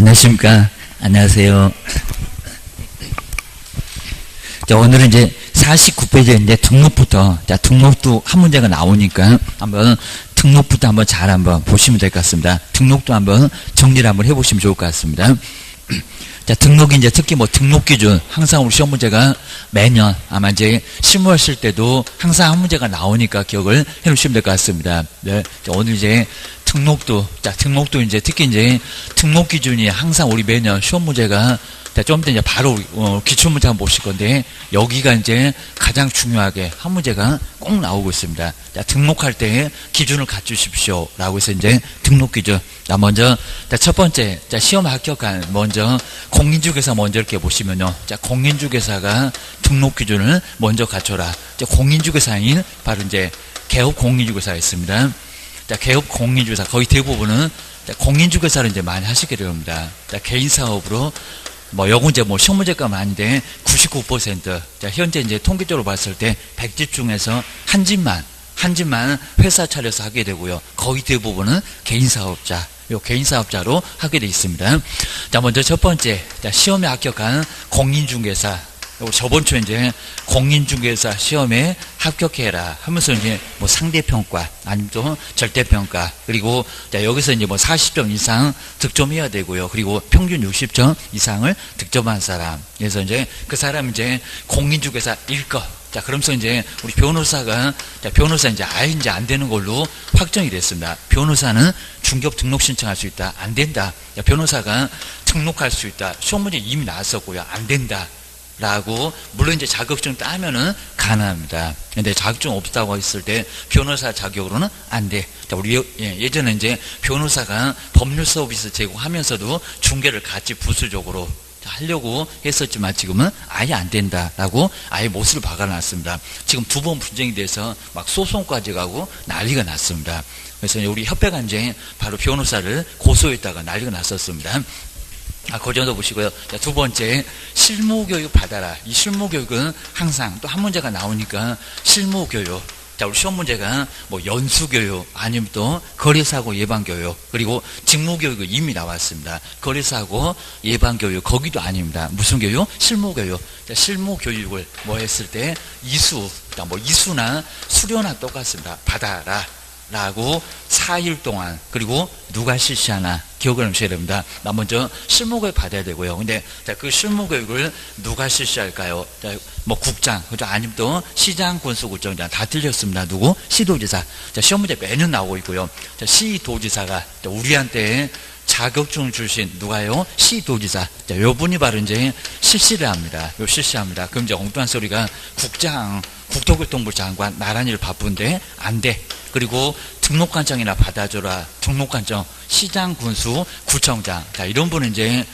안녕하십니까. 안녕하세요. 자, 오늘은 이제 49페이지인데 등록부터, 자, 등록도 한 문제가 나오니까 한번 등록부터 한번 잘 한번 보시면 될 것 같습니다. 등록도 한번 정리를 한번 해보시면 좋을 것 같습니다. 자, 등록이 이제 특히 뭐 등록 기준, 항상 우리 시험 문제가 매년 아마 이제 실무하실 때도 항상 한 문제가 나오니까 기억을 해 놓으시면 될 것 같습니다. 네. 자, 오늘 이제 등록도, 자, 등록도 이제 특히 이제 등록 기준이 항상 우리 매년 시험 문제가 자, 좀 이따 이제 바로 기출 문제 한번 보실 건데, 여기가 이제 가장 중요하게 한 문제가 꼭 나오고 있습니다. 자, 등록할 때 기준을 갖추십시오. 라고 해서 이제 등록 기준. 자, 먼저, 자, 첫 번째, 자, 시험 합격한, 먼저, 공인중개사 먼저 이렇게 보시면요. 자, 공인중개사가 등록 기준을 먼저 갖춰라. 자, 공인중개사인, 바로 이제 개업 공인중개사가 있습니다. 자, 개업 공인중개사, 거의 대부분은, 자, 공인중개사를 이제 많이 하시게 됩니다. 자, 개인사업으로, 요건 이제 시험 문제값은 아닌데 99%. 자, 현재 이제 통계적으로 봤을 때 100집 중에서 한 집만 회사 차려서 하게 되고요. 거의 대부분은 개인사업자, 개인사업자로 하게 돼 있습니다. 자, 먼저 첫 번째, 자, 시험에 합격한 공인중개사. 저번 주에 이제 공인중개사 시험에 합격해라 하면서 이제 상대평가 아니면 또 절대평가, 그리고 자, 여기서 이제 40점 이상 득점해야 되고요. 그리고 평균 60점 이상을 득점한 사람. 그래서 이제 그 사람 이제 공인중개사 일거. 자, 그러면서 이제 우리 변호사가, 자, 변호사 이제 아예 이제 안 되는 걸로 확정이 됐습니다. 변호사는 중개업 등록 신청할 수 있다. 안 된다. 자, 변호사가 등록할 수 있다. 시험 문제 이미 나왔었고요. 안 된다. 라고, 물론 이제 자격증 따면은 가능합니다. 근데 자격증 없다고 했을 때 변호사 자격으로는 안 돼. 자, 우리 예전에 이제 변호사가 법률 서비스 제공하면서도 중개를 같이 부수적으로 하려고 했었지만 지금은 아예 안 된다라고 아예 못을 박아놨습니다. 지금 두 번 분쟁이 돼서 막 소송까지 가고 난리가 났습니다. 그래서 우리 협회가 이제 바로 변호사를 고소했다가 난리가 났었습니다. 그 정도 보시고요. 자, 두 번째, 실무교육 받아라. 이 실무교육은 항상 또 한 문제가 나오니까 실무교육. 자, 우리 시험 문제가 연수교육, 아니면 또 거래사고 예방교육, 그리고 직무교육은 이미 나왔습니다. 거래사고 예방교육, 거기도 아닙니다. 무슨 교육? 실무교육. 자, 실무교육을 했을 때 이수, 자, 이수나 수료나 똑같습니다. 받아라. 라고 4일 동안, 그리고 누가 실시하나 기억을 하셔야 됩니다. 나 먼저 실무교육 받아야 되고요. 근데 자, 그 실무교육을 누가 실시할까요? 자, 국장, 그죠? 아니면 또 시장, 군수구청장 다 틀렸습니다. 누구? 시도지사. 자, 시험 문제 매년 나오고 있고요. 자, 시도지사가 자, 우리한테 자격증 출신 누가요? 시도지사. 자, 요 분이 바로 이제 실시를 합니다. 실시합니다. 그럼 이제 엉뚱한 소리가 국장, 국토교통부 장관 나란히 바쁜데 안 돼. 그리고 등록관청이나 받아줘라. 등록관청, 시장, 군수, 구청장. 자, 이런 분은 이제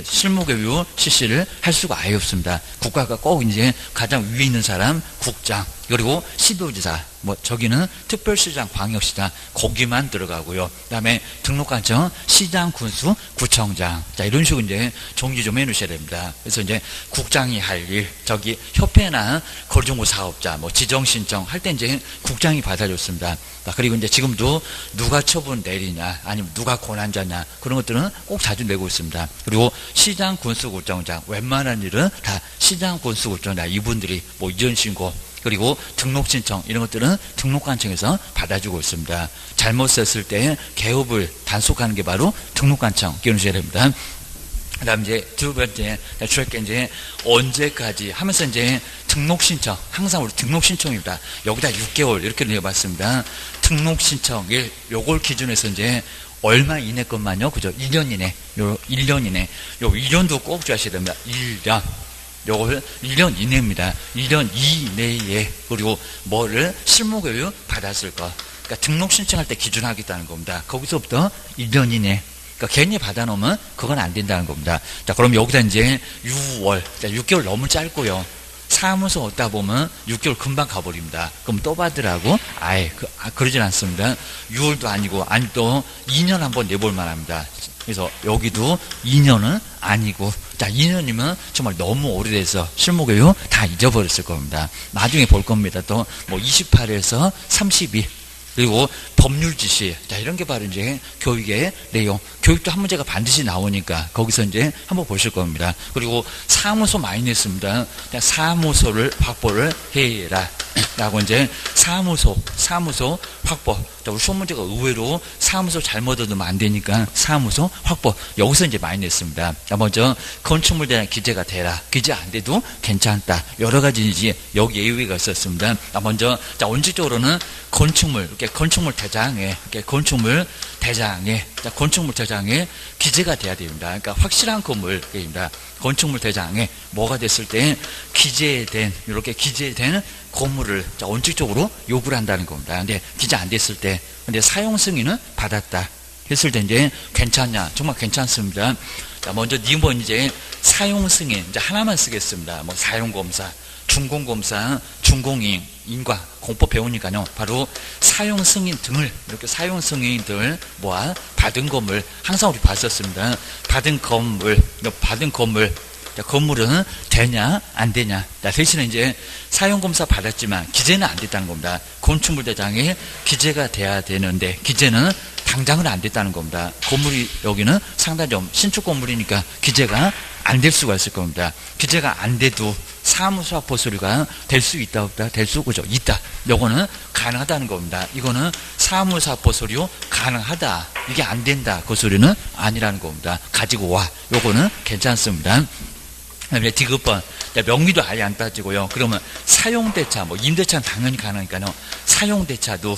실무교육 실시를 할 수가 아예 없습니다. 국가가 꼭 이제 가장 위에 있는 사람, 국장, 그리고 시도지사, 저기는 특별시장, 광역시장, 거기만 들어가고요. 그 다음에 등록관청, 시장, 군수, 구청장. 자, 이런 식으로 이제 정리 좀 해놓으셔야 됩니다. 그래서 이제 국장이 할 일, 저기 협회나 거주정보 사업자, 지정신청 할 때 이제 국장이 받아줬습니다. 그리고 이제 지금도 누가 처분 내리냐, 아니면 누가 권한자냐, 그런 것들은 꼭 자주 내고 있습니다. 그리고 시장, 군수, 구청장, 웬만한 일은 다 시장, 군수, 구청장, 이분들이 이전 신고, 그리고 등록 신청, 이런 것들은 등록관청에서 받아주고 있습니다. 잘못 썼을 때 개업을 단속하는 게 바로 등록관청, 기억하셔야 됩니다. 그 다음 이제 두 번째, 주할게 이제 언제까지 하면서 이제 등록 신청, 항상 우리 등록 신청입니다. 여기다 6개월 이렇게 내어봤습니다. 등록 신청일, 요걸 기준해서 이제 얼마 이내 것만요, 그죠? 1년 이내, 1년 이내, 1년도 꼭 주하셔야 됩니다. 1년. 요걸 1년 이내입니다. 1년 이내에, 그리고 뭐를 실무교육 받았을 거. 그러니까 등록 신청할 때 기준하겠다는 겁니다. 거기서부터 1년 이내. 그러니까 괜히 받아놓으면 그건 안 된다는 겁니다. 자, 그럼 여기다 이제 6월. 자, 6개월 너무 짧고요. 사무소 얻다 보면 6개월 금방 가버립니다. 그럼 또 받으라고? 아예, 그러진 않습니다. 6월도 아니고, 아니 또 2년 한번 내볼 만합니다. 그래서 여기도 2년은 아니고, 자, 2년이면 정말 너무 오래돼서 실무교육 다 잊어버렸을 겁니다. 나중에 볼 겁니다. 또 28에서 32. 그리고 법률 지시. 자, 이런 게 바로 이제 교육의 내용. 교육도 한 문제가 반드시 나오니까 거기서 이제 한번 보실 겁니다. 그리고 사무소 많이 냈습니다. 자, 사무소를 확보를 해라. 라고 이제 사무소 확보. 자, 우리 시험 문제가 의외로 사무소 잘못 얻으면 안 되니까 사무소 확보. 여기서 이제 많이 냈습니다. 자, 먼저 건축물에 대한 기재가 되라. 기재 안 돼도 괜찮다. 여러 가지 이제 여기 예외가 있었습니다. 자, 먼저 자, 원칙적으로는 건축물 이렇게 건축물 대장에 자, 건축물 대장에 기재가 돼야 됩니다. 그러니까 확실한 건물입니다. 건축물 대장에 뭐가 됐을 때 이렇게 기재된 건물을 자, 원칙적으로 요구를 한다는 겁니다. 근데 기재 안 됐을 때, 근데 사용 승인은 받았다 했을 때 이제 괜찮냐? 정말 괜찮습니다. 자, 먼저 니번 이제 사용 승인 이제 하나만 쓰겠습니다. 뭐 사용검사, 준공검사, 준공인, 인과, 공법 배우니까요. 바로 사용 승인 등을 이렇게 사용 승인들 모아 받은 건물 항상 우리 봤었습니다. 받은 건물. 자, 건물은 되냐 안 되냐. 자, 대신에 이제 사용검사 받았지만 기재는 안 됐다는 겁니다. 건축물 대장에 기재가 돼야 되는데 기재는 당장은 안 됐다는 겁니다. 건물이 여기는 상당히 좀 신축 건물이니까 기재가 안 될 수가 있을 겁니다. 기재가 안 돼도 사무소 확보 서류가 될 수 있다 없다? 될 수 그죠? 있다. 요거는 가능하다는 겁니다. 이거는 사무소 확보 서류 가능하다. 이게 안 된다. 그 소리는 아니라는 겁니다. 가지고 와. 요거는 괜찮습니다. 그다음에 디귿번 명의도 아예 안 따지고요. 그러면 사용대차 뭐 임대차는 당연히 가능하니까요. 사용대차도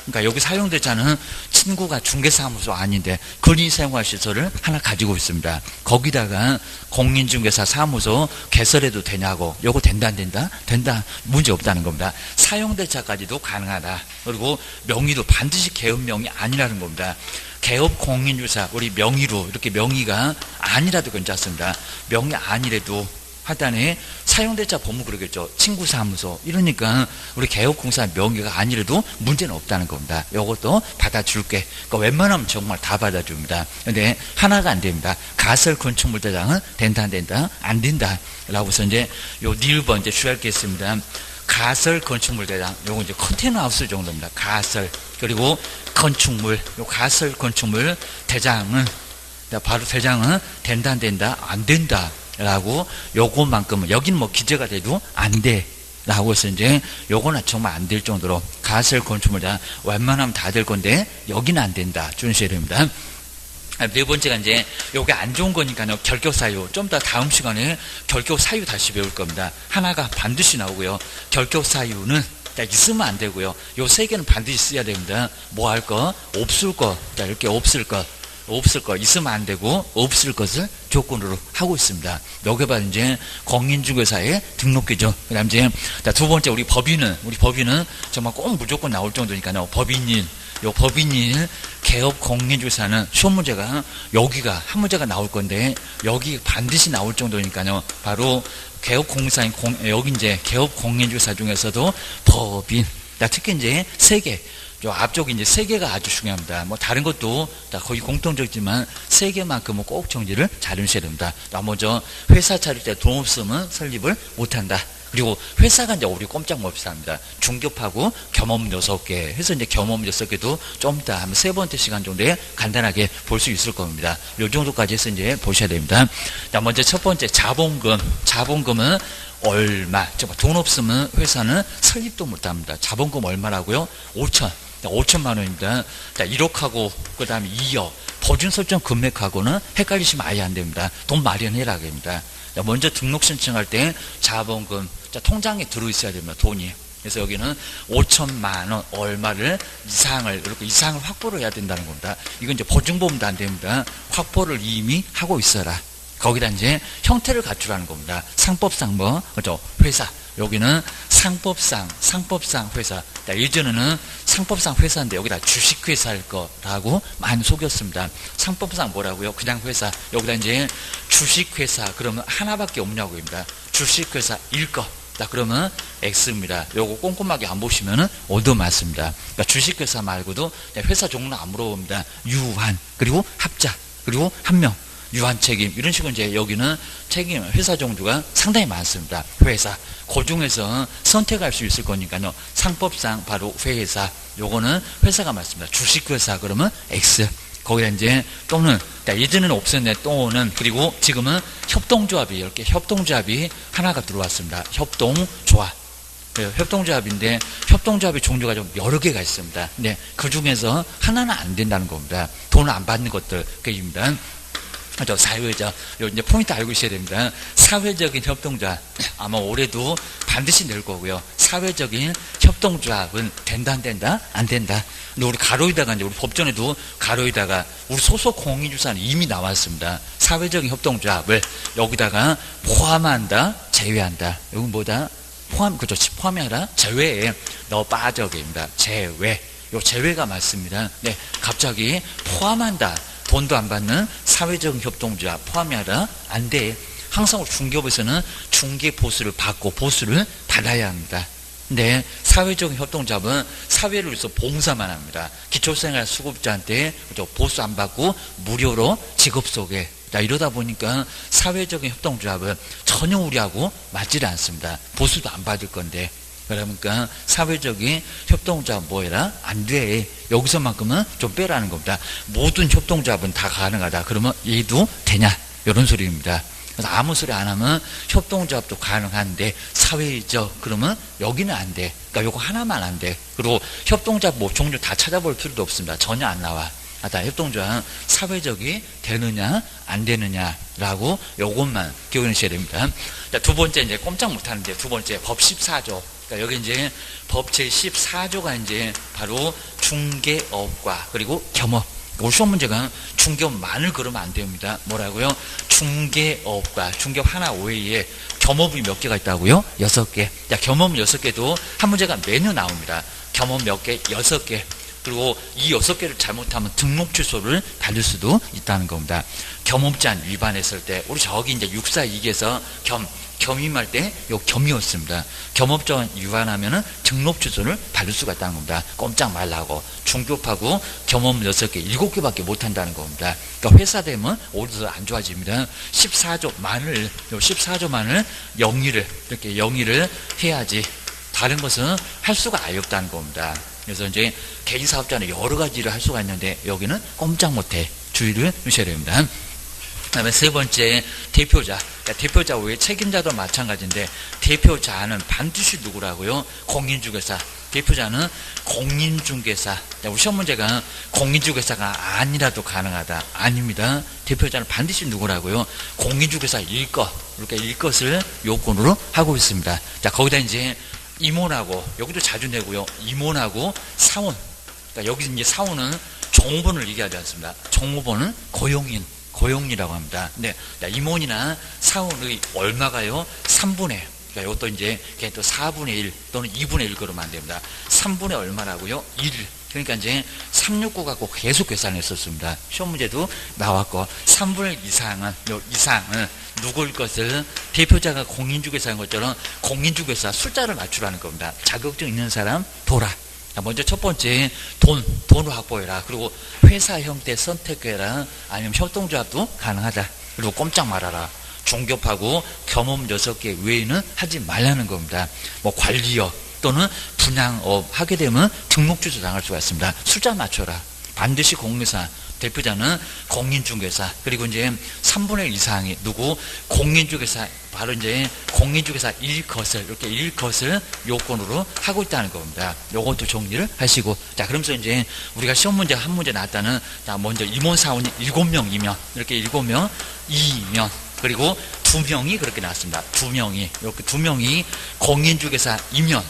그러니까 여기 사용대차는 친구가 중개사무소 아닌데 근인 사용할 시설을 하나 가지고 있습니다. 거기다가 공인중개사 사무소 개설해도 되냐고. 요거 된다 안 된다? 된다. 문제 없다는 겁니다. 사용대차까지도 가능하다. 그리고 명의도 반드시 개업명이 아니라는 겁니다. 개업 공인중개사 우리 명의로 이렇게 명의가 아니라도 괜찮습니다. 명의 아니래도 하단에 사용대차 보면 그러겠죠. 친구사무소 이러니까 우리 개업공사 명의가 아니래도 문제는 없다는 겁니다. 이것도 받아줄게. 그러니까 웬만하면 정말 다 받아줍니다. 근데 하나가 안 됩니다. 가설 건축물 대장은 된다 안 된다? 안 된다. 라고서 이제 요 니을번 이제 주의할 게 있습니다. 가설 건축물 대장 요거 이제 컨테이너 하우스 정도입니다. 가설 그리고 건축물 요 가설 건축물 대장은 바로 대장은 된다 안 된다? 안 된다. 라고 요것만큼은 여기는 뭐 기재가 돼도 안 돼. 라고 해서 이제 요거는 정말 안 될 정도로 가설 건축물 다 웬만하면 다 될 건데 여기는 안 된다. 준수해야 됩니다. 네 번째가 이제 요게 안 좋은 거니까요. 결격 사유. 좀 더 다음 시간에 결격 사유 다시 배울 겁니다. 하나가 반드시 나오고요. 결격 사유는 자, 있으면 안 되고요. 요 세 개는 반드시 써야 됩니다. 뭐 할 거? 없을 거. 자, 이렇게 없을 거. 있으면 안 되고 없을 것을 조건으로 하고 있습니다. 여기 봐 이제 공인중개사의 등록기죠. 그다음 이제 두 번째 우리 법인은 정말 꼭 무조건 나올 정도니까요. 법인일 개업 공인중개사는 시험 문제가 여기가 한 문제가 나올 건데 여기 반드시 나올 정도니까요. 바로 개업 공사인 여기 이제 개업 공인중개사 중에서도 법인 특히 이제 세 개. 요 앞쪽 이제 세 개가 아주 중요합니다. 뭐 다른 것도 다 거의 공통적이지만 세 개만큼은 꼭 정리를 잘 해주셔야 됩니다. 먼저 회사 차릴 때 돈 없으면 설립을 못한다. 그리고 회사가 이제 우리 꼼짝 못 합니다. 중급하고 겸업 6개 해서 이제 겸업 6개도 좀 이따 한 세 번째 시간 정도에 간단하게 볼 수 있을 겁니다. 요 정도까지 해서 이제 보셔야 됩니다. 자, 먼저 첫 번째 자본금은 얼마? 돈 없으면 회사는 설립도 못 합니다. 자본금 얼마라고요? 5천만 원입니다. 자, 1억하고 그 다음에 2억 보증 설정 금액하고는 헷갈리시면 아예 안 됩니다. 돈 마련해라 합니다. 자, 먼저 등록 신청할 때 자본금 자, 통장에 들어있어야 됩니다. 돈이. 그래서 여기는 5천만 원 얼마를 이상을 확보를 해야 된다는 겁니다. 이건 이제 보증보험도 안 됩니다. 확보를 이미 하고 있어라. 거기다 이제 형태를 갖추라는 겁니다. 상법상 그죠? 회사. 여기는 상법상 회사. 자, 예전에는 상법상 회사인데 여기다 주식회사일 거라고 많이 속였습니다. 상법상 뭐라고요? 그냥 회사. 여기다 이제 주식회사 그러면 하나밖에 없냐고 합니다. 주식회사 일거. 자, 그러면 X입니다. 요거 꼼꼼하게 안 보시면은 오도 맞습니다. 그러니까 주식회사 말고도 회사 종류는 안 물어봅니다. 유한, 그리고 합자, 그리고 한 명. 유한 책임 이런 식으로 이제 여기는 책임 회사 종류가 상당히 많습니다. 회사 그 중에서 선택할 수 있을 거니까요. 상법상 바로 회사 요거는 회사가 맞습니다. 주식회사 그러면 X 거기다 이제 또는 예전에는 없었네 또는 그리고 지금은 협동조합이 이렇게 협동조합이 하나가 들어왔습니다. 협동조합. 네, 협동조합인데 협동조합의 종류가 좀 여러 개가 있습니다. 네, 그 중에서 하나는 안 된다는 겁니다. 돈을 안 받는 것들 그입니다. 저 사회적 이제 포인트 알고 있어야 됩니다. 사회적인 협동조합 아마 올해도 반드시 낼 거고요. 사회적인 협동조합은 된다 안 된다 안 된다. 근데 우리 가로에다가 이제 우리 법전에도 가로에다가 우리 소속 공인주사는 이미 나왔습니다. 사회적인 협동조합을 여기다가 포함한다 제외한다. 이건 뭐다? 포함 그죠? 포함이 아니라 제외에 너 빠져입니다. 제외. 요 제외가 맞습니다. 네, 갑자기 포함한다. 돈도 안 받는 사회적 협동조합 포함이 아니라 안 돼. 항상 우리 중개업에서는 중개 보수를 받고 보수를 받아야 합니다. 근데 사회적 협동조합은 사회를 위해서 봉사만 합니다. 기초생활 수급자한테 보수 안 받고 무료로 직업 소개. 이러다 보니까 사회적인 협동조합은 전혀 우리하고 맞지를 않습니다. 보수도 안 받을 건데. 그러니까 사회적인 협동조합 뭐해라? 안 돼. 여기서만큼은 좀 빼라는 겁니다. 모든 협동조합은 다 가능하다. 그러면 얘도 되냐? 이런 소리입니다. 그래서 아무 소리 안 하면 협동조합도 가능한데 사회적 그러면 여기는 안 돼. 그러니까 요거 하나만 안 돼. 그리고 협동조합 뭐 종류 다 찾아볼 필요도 없습니다. 전혀 안 나와. 다 협동조합 사회적이 되느냐 안 되느냐라고 요것만 기억하셔야 됩니다. 자, 두 번째 이제 꼼짝 못하는데 두 번째 법 14조. 그러니까 여기 이제 법 제14조가 이제 바로 중개업과 그리고 겸업. 우리 시험 문제가 중개업만을 그러면 안 됩니다. 뭐라고요? 중개업과 중개업 하나 외에 겸업이 몇 개가 있다고요? 6개. 자, 겸업 6개도 한 문제가 매년 나옵니다. 겸업 몇 개? 6개. 그리고 이 6개를 잘못하면 등록 취소를 받을 수도 있다는 겁니다. 겸업제한 위반했을 때 우리 저기 이제 642기에서 겸임할 때 요 겸이었습니다. 겸업제한 위반하면은 등록 취소를 받을 수가 있다는 겁니다. 꼼짝 말라고. 중개업하고 겸업 6개, 7개밖에 못 한다는 겁니다. 그러니까 회사 되면 오히려 안 좋아집니다. 14조만을 영위를 이렇게 영위를 해야지 다른 것은 할 수가 아예 없다는 겁니다. 그래서 이제 개인 사업자는 여러 가지를 할 수가 있는데 여기는 꼼짝 못해. 주의를 주셔야 됩니다. 그다음에 세 번째 대표자. 그러니까 대표자 외에 책임자도 마찬가지인데 대표자는 반드시 누구라고요? 공인중개사. 대표자는 공인중개사. 우리 시험 문제가 공인중개사가 아니라도 가능하다. 아닙니다. 대표자는 반드시 누구라고요? 공인중개사 일것. 이렇게 일것을 요건으로 하고 있습니다. 자, 거기다 이제 임원하고 여기도 자주 내고요. 임원하고 사원. 그러니까 여기 이제 사원은 종업원을 얘기하지 않습니다. 종업원은 고용이라고 합니다. 네, 임원이나 사원의 얼마가요? 3분의. 그러니까 이것도 이제 또 4분의 1 또는 2분의 1 그러면 안 됩니다. 3분의 얼마라고요? 1. 그러니까 이제 369 갖고 계속 계산했었습니다. 시험 문제도 나왔고 3분의 1 이상은 누구일 것을 대표자가 공인중개사인 것처럼 공인중개사 숫자를 맞추라는 겁니다. 자격증 있는 사람 도라. 먼저 첫 번째 돈을 확보해라. 그리고 회사 형태 선택해라. 아니면 협동조합도 가능하다. 그리고 꼼짝 말아라. 중개업하고 겸업 6개 외에는 하지 말라는 겁니다. 뭐 관리업 또는 분양업 하게 되면 등록 취소 당할 수가 있습니다. 숫자 맞춰라. 반드시 공인중개사. 대표자는 공인중개사. 그리고 이제 3분의 1 이상이 누구? 공인중개사. 바로 이제 공인중개사 일것을 이렇게 일것을 요건으로 하고 있다는 겁니다. 요것도 정리를 하시고. 자, 그러면서 이제 우리가 시험 문제 한 문제 나왔다는 자, 먼저 임원 사원이 7명이면 이렇게 7명 2면 그리고 2명이 그렇게 나왔습니다. 2명이 이렇게 2명이 공인중개사 이면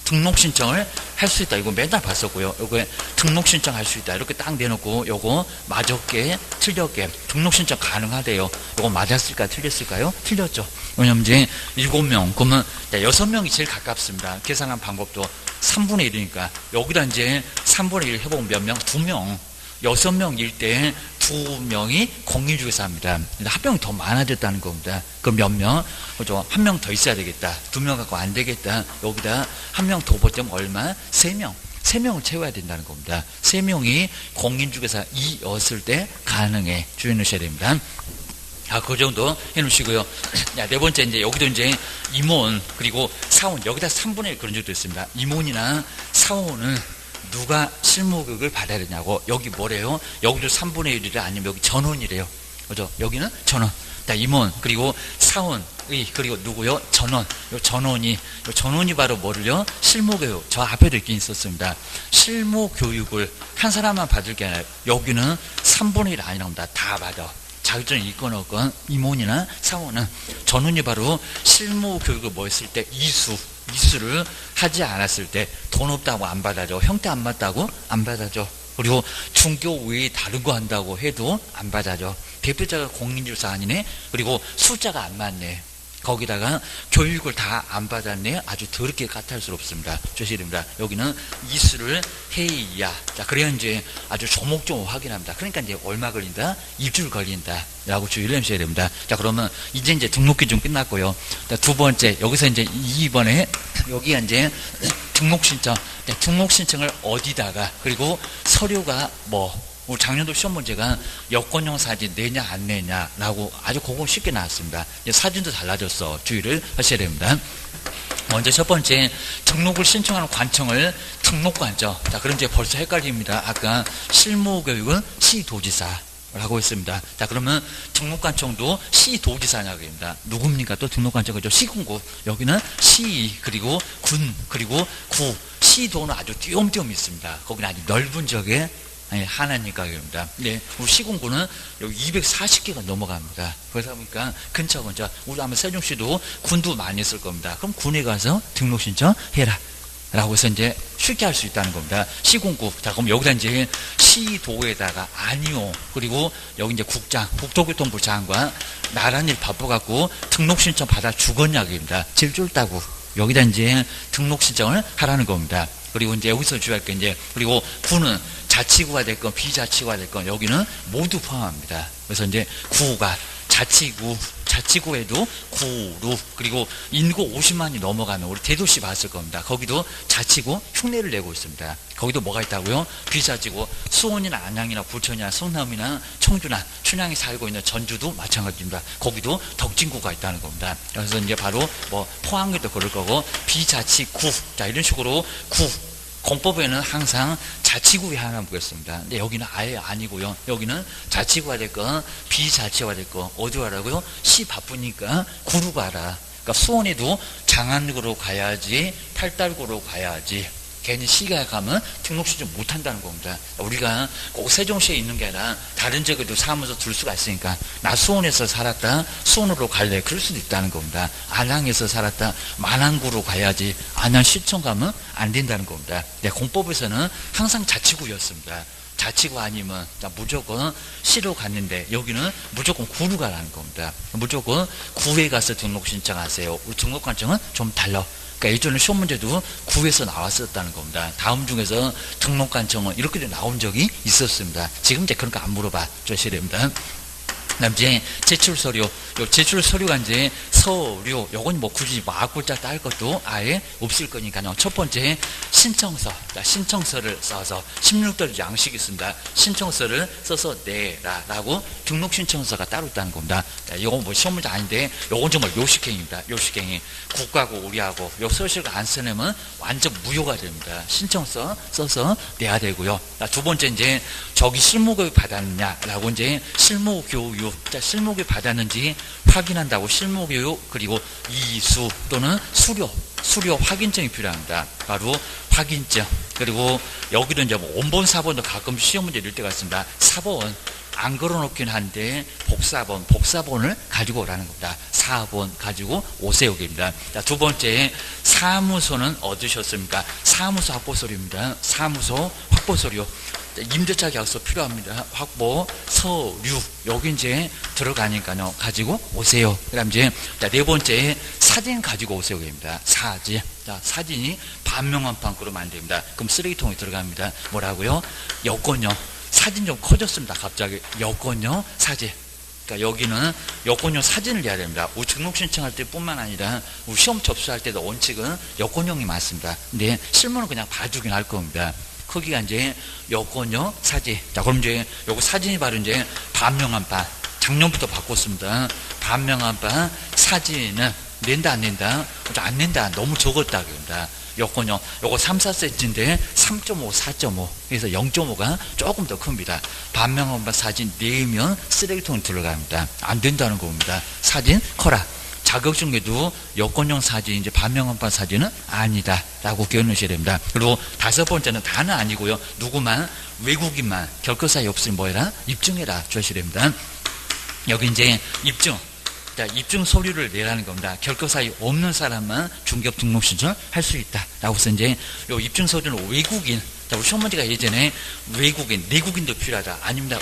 등록 신청을 할 수 있다. 이거 맨날 봤었고요. 요거 등록 신청할 수 있다. 이렇게 딱 내놓고 요거 맞았게 틀렸게 등록 신청 가능하대요. 요거 맞았을까 틀렸을까요? 틀렸죠. 왜냐면 이제 7명 그러면 6명이 제일 가깝습니다. 계산한 방법도 3분의 1이니까 여기다 이제 3분의 1 해보면 몇 명? 2명. 6명일 때 2명이 공인중개사입니다. 합병이 더 많아졌다는 겁니다. 그럼 몇 명? 그죠? 1명 더 있어야 되겠다. 2명 갖고 안 되겠다. 여기다 1명 더 보태면 얼마? 3명. 3명을 채워야 된다는 겁니다. 3명이 공인중개사 2였을 때 가능해. 주의하셔야 됩니다. 그 정도 해놓으시고요. 야, 네 번째, 이제 여기도 이제 임원, 그리고 사원, 여기다 3분의 1 그런 적도 있습니다. 임원이나 사원은 누가 실무교육을 받아야 되냐고. 여기 뭐래요? 여기도 3분의 1이래, 아니면 여기 전원이래요. 그죠? 여기는 전원. 임원, 그리고 사원, 그리고 누구요? 전원. 요 전원이 바로 뭐를요? 실무교육. 저 앞에도 있긴 있었습니다. 실무교육을 한 사람만 받을 게 아니라 여기는 3분의 1 아니랍니다. 다 받아. 자격증 있건 없건 임원이나 사원은 전원이 바로 실무교육을 뭐 했을 때 이수를 하지 않았을 때 돈 없다고 안 받아줘. 형태 안 맞다고 안 받아줘. 그리고 중교 외에 다른 거 한다고 해도 안 받아줘. 대표자가 공인중개사 아니네. 그리고 숫자가 안 맞네. 거기다가 교육을 다 안 받았네. 아주 더럽게 까탈스럽습니다. 조심입니다. 여기는 이수를 해야. 자, 그래야 이제 아주 조목조목 확인합니다. 그러니까 이제 얼마 걸린다? 입줄 걸린다. 라고 주의를 해주셔야 됩니다. 자, 그러면 이제 등록 기준 끝났고요. 자, 두 번째, 여기서 이제 2번에 여기가 이제 등록 신청. 등록 신청을 어디다가, 그리고 서류가 우리 작년도 시험 문제가 여권용 사진 내냐 안 내냐라고 아주 그거 쉽게 나왔습니다. 사진도 달라졌어. 주의를 하셔야 됩니다. 먼저 첫 번째, 등록을 신청하는 관청을 등록관청. 자, 그럼 이제 벌써 헷갈립니다. 아까 실무교육은 시도지사라고 했습니다. 자, 그러면 등록관청도 시도지사냐고 합니다. 누굽니까? 또 등록관청이죠. 시군구. 여기는 시, 그리고 군, 그리고 구. 시도는 아주 띄엄띄엄 있습니다. 거기는 아주 넓은 지역에 하나니까 그럽니다. 네, 우리 시군구는 여기 240개가 넘어갑니다. 그러다 보니까 근처 우리 아마 세종시도 군도 많이 쓸 겁니다. 그럼 군에 가서 등록 신청해라. 라고 해서 이제 쉽게 할 수 있다는 겁니다. 시군구. 자, 그럼 여기다 이제 시도에다가 아니요. 그리고 여기 이제 국토교통부 장관 나란 일 바빠갖고 등록 신청 받아 죽었냐고 합니다. 제일 쫄다고. 여기다 이제 등록 신청을 하라는 겁니다. 그리고 이제 여기서 주의할 게 이제, 그리고 구는 자치구가 됐건 비자치구가 됐건 여기는 모두 포함합니다. 그래서 이제 구가 자치구에도 구루, 그리고 인구 50만이 넘어가면 우리 대도시 봤을 겁니다. 거기도 자치구 흉내를 내고 있습니다. 거기도 뭐가 있다고요? 비자치구, 수원이나 안양이나 부천이나 성남이나 청주나 춘향이 살고 있는 전주도 마찬가지입니다. 거기도 덕진구가 있다는 겁니다. 그래서 이제 바로 포항에도 그럴 거고, 비자치구. 자, 이런 식으로 공법에는 항상 자치구에 하나 묻겠습니다. 근데 여기는 아예 아니고요. 여기는 자치구가 됐건 비자치구가 됐건 어디 가라고요? 시 바쁘니까 구로 가라. 그러니까 수원에도 장안구로 가야지, 팔달구로 가야지. 괜히 시가 가면 등록 신청 못 한다는 겁니다. 우리가 꼭 세종시에 있는 게 아니라 다른 지역에도 사무소 둘 수가 있으니까, 나 수원에서 살았다 수원으로 갈래, 그럴 수도 있다는 겁니다. 안양에서 살았다 만안구로 가야지, 안양시청 가면 안 된다는 겁니다. 공법에서는 항상 자치구였습니다. 자치구 아니면 무조건 시로 갔는데 여기는 무조건 구로 가라는 겁니다. 무조건 구에 가서 등록 신청하세요. 우리 등록관청은 좀 달라. 그러니까 예전에 시험 문제도 구에서 나왔었다는 겁니다. 다음 중에서 등록관청은 이렇게 나온 적이 있었습니다. 지금 이제 그런 거 안 물어봐 주셔야 됩니다. 그다음 이제 제출 서류. 요 제출 서류가 이제 서류. 요건 굳이 악글자 딸 것도 아예 없을 거니까요. 첫 번째 신청서. 자, 신청서를 써서 16절 양식이 있습니다. 신청서를 써서 내라라고 등록 신청서가 따로 있다는 겁니다. 자, 이건 시험 문제 아닌데 요건 정말 요식행위입니다. 요식행위. 국가고 우리하고 요 서식을 안 써내면 완전 무효가 됩니다. 신청서 써서 내야 되고요. 자, 두 번째 이제 저기 실무교육 받았느냐라고 이제 실무교육. 자, 실무교육 받았는지 확인한다고 실무교육, 그리고 이수 또는 수료 확인증이 필요합니다. 바로 확인증. 그리고 여기도 이제 원본 사본도 가끔 시험 문제 낼 때가 있습니다. 사본 안 걸어놓긴 한데 복사본을 가지고 오라는 겁니다. 4번 가지고 오세요. 입니다. 자, 두 번째 사무소는 얻으셨습니까? 사무소 확보서류입니다. 사무소 확보서류. 임대차 계약서 필요합니다. 확보 서류. 여기 이제 들어가니까요. 가지고 오세요. 그다음 이제 네 번째 사진 가지고 오세요. 입니다. 사진. 자, 사진이 반명한 판으로만 안 됩니다. 그럼 쓰레기통에 들어갑니다. 뭐라고요? 여권요. 사진 좀 커졌습니다. 갑자기 여권요 사진. 그러니까 여기는 여권용 사진을 내야 됩니다. 우리 등록 신청할 때뿐만 아니라 우리 시험 접수할 때도 원칙은 여권용이 맞습니다. 근데 실무는 그냥 봐주긴 할 겁니다. 크기가 이제 여권용 사진. 자, 그럼 이제 요거 사진이 바로 이제 반명한 판. 작년부터 바꿨습니다. 반명한 바 사진은 낸다 안 낸다? 안 낸다. 너무 적었다 그럽니다. 요건요. 요거 3, 4cm인데 3.5, 4.5. 그래서 0.5가 조금 더 큽니다. 반명한 바 사진 내면 쓰레기통 들어갑니다. 안 된다는 겁니다. 사진 커라. 자격증에도 여권용 사진, 이제 반명한판 사진은 아니다. 라고 기억하셔야 됩니다. 그리고 5번째는 다는 아니고요. 누구만, 외국인만, 결격사유 없으면 뭐해라? 입증해라. 주셔야 됩니다. 여기 이제 입증. 자, 입증 서류를 내라는 겁니다. 결격사유 없는 사람만 중개업 등록 신청을 할 수 있다. 라고 해서 이제 요 입증 서류는 외국인. 자, 우리 시어머니가 예전에 외국인, 내국인도 필요하다. 아닙니다.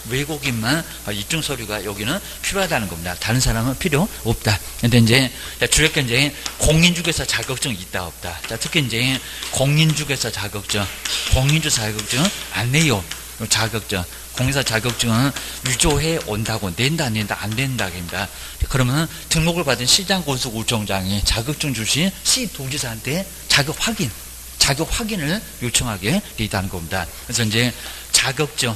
외국인만 입증 서류가 여기는 필요하다는 겁니다. 다른 사람은 필요 없다. 근데 이제 주력가 이제 공인중개사 자격증 있다 없다. 자, 특히 이제 공인중개사 자격증 안 내요. 자격증 공인사 자격증은 위조해 온다고 낸다 안 낸다 안 된다입니다. 그러면 등록을 받은 시장건설구청장이 자격증 주신 시도지사한테 자격 확인을 요청하게 돼 있다는 겁니다. 그래서 이제 자격증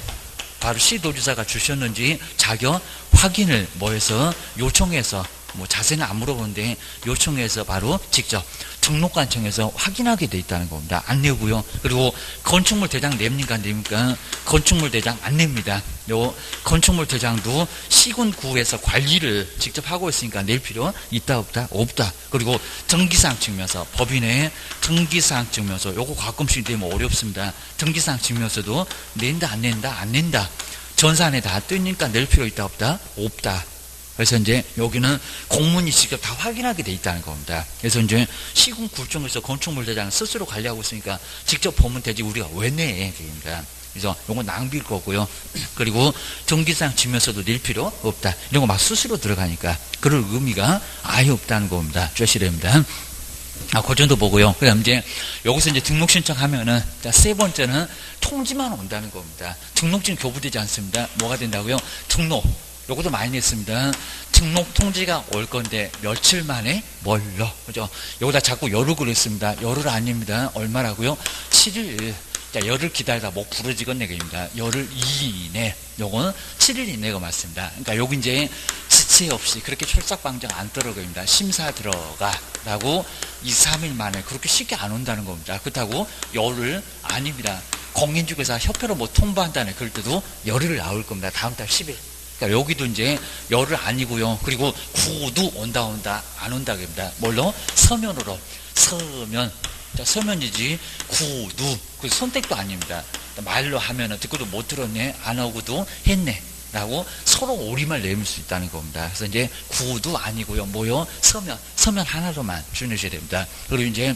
바로 시도지사가 주셨는지 자격 확인을 뭐해서 요청해서 뭐 자세는 안 물어보는데 요청해서 바로 직접 등록관청에서 확인하게 돼 있다는 겁니다. 안 내고요. 그리고 건축물 대장 냅니까 안 냅니까? 건축물 대장 안 냅니다. 요 건축물 대장도 시군구에서 관리를 직접 하고 있으니까 낼 필요 있다 없다? 없다. 그리고 등기사항 증명서 법인의 등기사항 증명서 요거 가끔씩 되면 어렵습니다. 등기사항 증명서도 낸다 안 낸다 안 낸다. 전산에 다 뜨니까 낼 필요 있다 없다? 없다. 그래서 이제 여기는 공문이 직접 다 확인하게 돼 있다는 겁니다. 그래서 이제 시군구청에서 건축물 대장 스스로 관리하고 있으니까 직접 보면 되지 우리가 왜 내? 그러니까. 그래서 이건 낭비일 거고요. 그리고 등기사항 증명서도 낼 필요 없다. 이런 거 막 스스로 들어가니까 그럴 의미가 아예 없다는 겁니다. 주셔야 됩니다. 그 정도 보고요. 그 다음 이제 여기서 이제 등록 신청하면은 세 번째는 통지만 온다는 겁니다. 등록증 교부되지 않습니다. 뭐가 된다고요? 등록. 요것도 많이 냈습니다. 등록 통지가 올 건데 며칠 만에 뭘로 그죠? 여기다 자꾸 열흘 그랬습니다. 열흘 아닙니다. 얼마라고요? 7일. 자, 열흘 기다리다 목 부러지겠네 그입니다. 열흘 이내. 요거는 7일 이내가 맞습니다. 그러니까 여기 이제 지체 없이 그렇게 출석방정 안 들어갑니다. 심사 들어가라고 2, 3일 만에 그렇게 쉽게 안 온다는 겁니다. 그렇다고 열흘 아닙니다. 공인중개사 협회로 뭐 통보한다네. 그럴 때도 열흘 나올 겁니다. 다음 달 10일. 그러니까 여기도 이제 열흘 아니고요. 그리고 구도 온다 안 온다 그럽니다. 뭘로? 서면으로. 서면이지 구도 그 선택도 아닙니다. 말로 하면은 듣고도 못 들었네 안 하고도 했네 라고 서로 오리말 내밀 수 있다는 겁니다. 그래서 이제 구도 아니고요. 뭐요? 서면 하나로만 주셔야 됩니다. 그리고 이제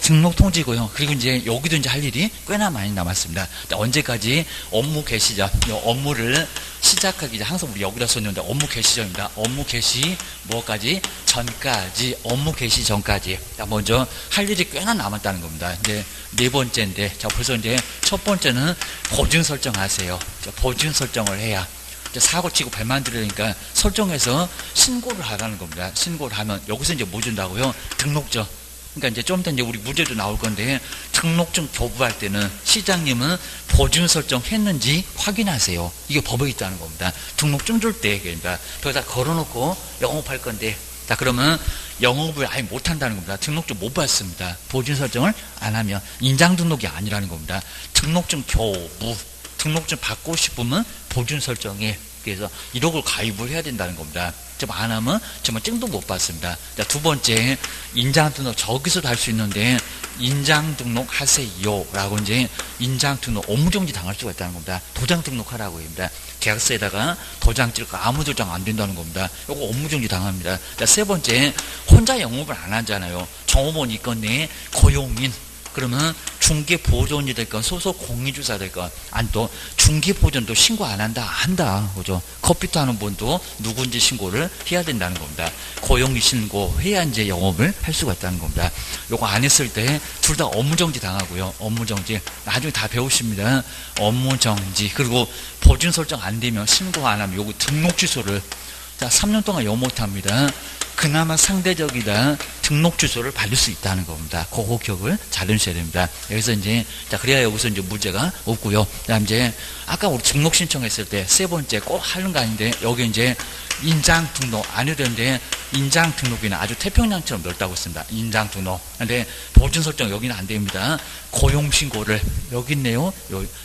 등록 통지고요. 그리고 이제 여기도 이제 할 일이 꽤나 많이 남았습니다. 언제까지 업무 개시죠. 이 업무를 시작하기 전 항상 우리 여기다 썼는데 업무 개시전입니다. 업무 개시 뭐까지? 전까지. 업무 개시 전까지. 먼저 할 일이 꽤나 남았다는 겁니다. 이제 네 번째인데, 자 벌써 이제 첫 번째는 보증 설정하세요. 보증 설정을 해야. 사고 치고 발만 들으니까 설정해서 신고를 하라는 겁니다. 신고를 하면 여기서 이제 뭐 준다고요? 등록증. 그러니까 이제 좀 이따 이제 우리 문제도 나올 건데 등록증 교부할 때는 시장님은 보증 설정했는지 확인하세요. 이게 법에 있다는 겁니다. 등록증 줄 때 그러니까 거기다 걸어놓고 영업할 건데 자 그러면 영업을 아예 못한다는 겁니다. 등록증 못 받습니다. 보증 설정을 안 하면 인장 등록이 아니라는 겁니다. 등록증 교부 등록증 받고 싶으면 보증 설정에 그래서 1억을 가입을 해야 된다는 겁니다. 좀 안 하면 정말 증도 못 받습니다. 자, 두 번째 인장 등록 저기서도 할 수 있는데 인장 등록 하세요 라고 이제 인장 등록 업무정지 당할 수가 있다는 겁니다. 도장 등록하라고 합니다. 계약서에다가 도장 찍고 아무 도장 안 된다는 겁니다. 이거 업무정지 당합니다. 자, 세 번째 혼자 영업을 안 하잖아요. 종업원 있건네 고용인 그러면 중개보조원이 될건 소속 공인주사 될건 아니 또 중개보조원도 신고 안 한다 그죠? 컴퓨터 하는 분도 누군지 신고를 해야 된다는 겁니다. 고용이 신고해야 이제 영업을 할 수가 있다는 겁니다. 요거 안 했을 때 둘 다 업무정지 당하고요. 업무정지 나중에 다 배우십니다. 업무정지 그리고 보증 설정 안 되면 신고 안 하면 요거 등록 취소를 자 3년 동안 영업 못합니다. 그나마 상대적이다 등록 주소를 받을 수 있다는 겁니다. 그거 기억을 잘 해주셔야 됩니다. 여기서 이제, 자, 그래야 여기서 이제 문제가 없고요. 그 다음 이제, 아까 우리 등록 신청했을 때 세 번째 꼭 하는 거 아닌데, 여기 이제 인장 등록 안 해도 되는데, 인장 등록에는 아주 태평양처럼 넓다고 했습니다. 인장 등록. 근데 보증 설정 여기는 안 됩니다. 고용신고를, 여기 있네요.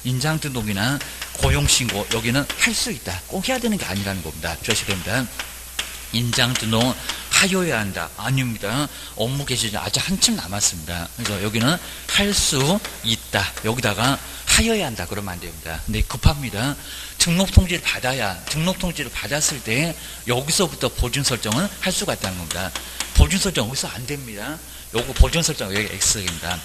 인장 등록이나 고용신고, 여기는 할 수 있다. 꼭 해야 되는 게 아니라는 겁니다. 주의하셔야 됩니다. 인장 등록 하여야 한다. 아닙니다. 업무 개시는 아직 한참 남았습니다. 그래서 여기는 할 수 있다. 여기다가 하여야 한다. 그러면 안 됩니다. 근데 급합니다. 등록 통지를 받아야, 등록 통지를 받았을 때 여기서부터 보증 설정을 할 수가 있다는 겁니다. 보증 설정 여기서 안 됩니다. 요거 보증 설정 여기 X입니다.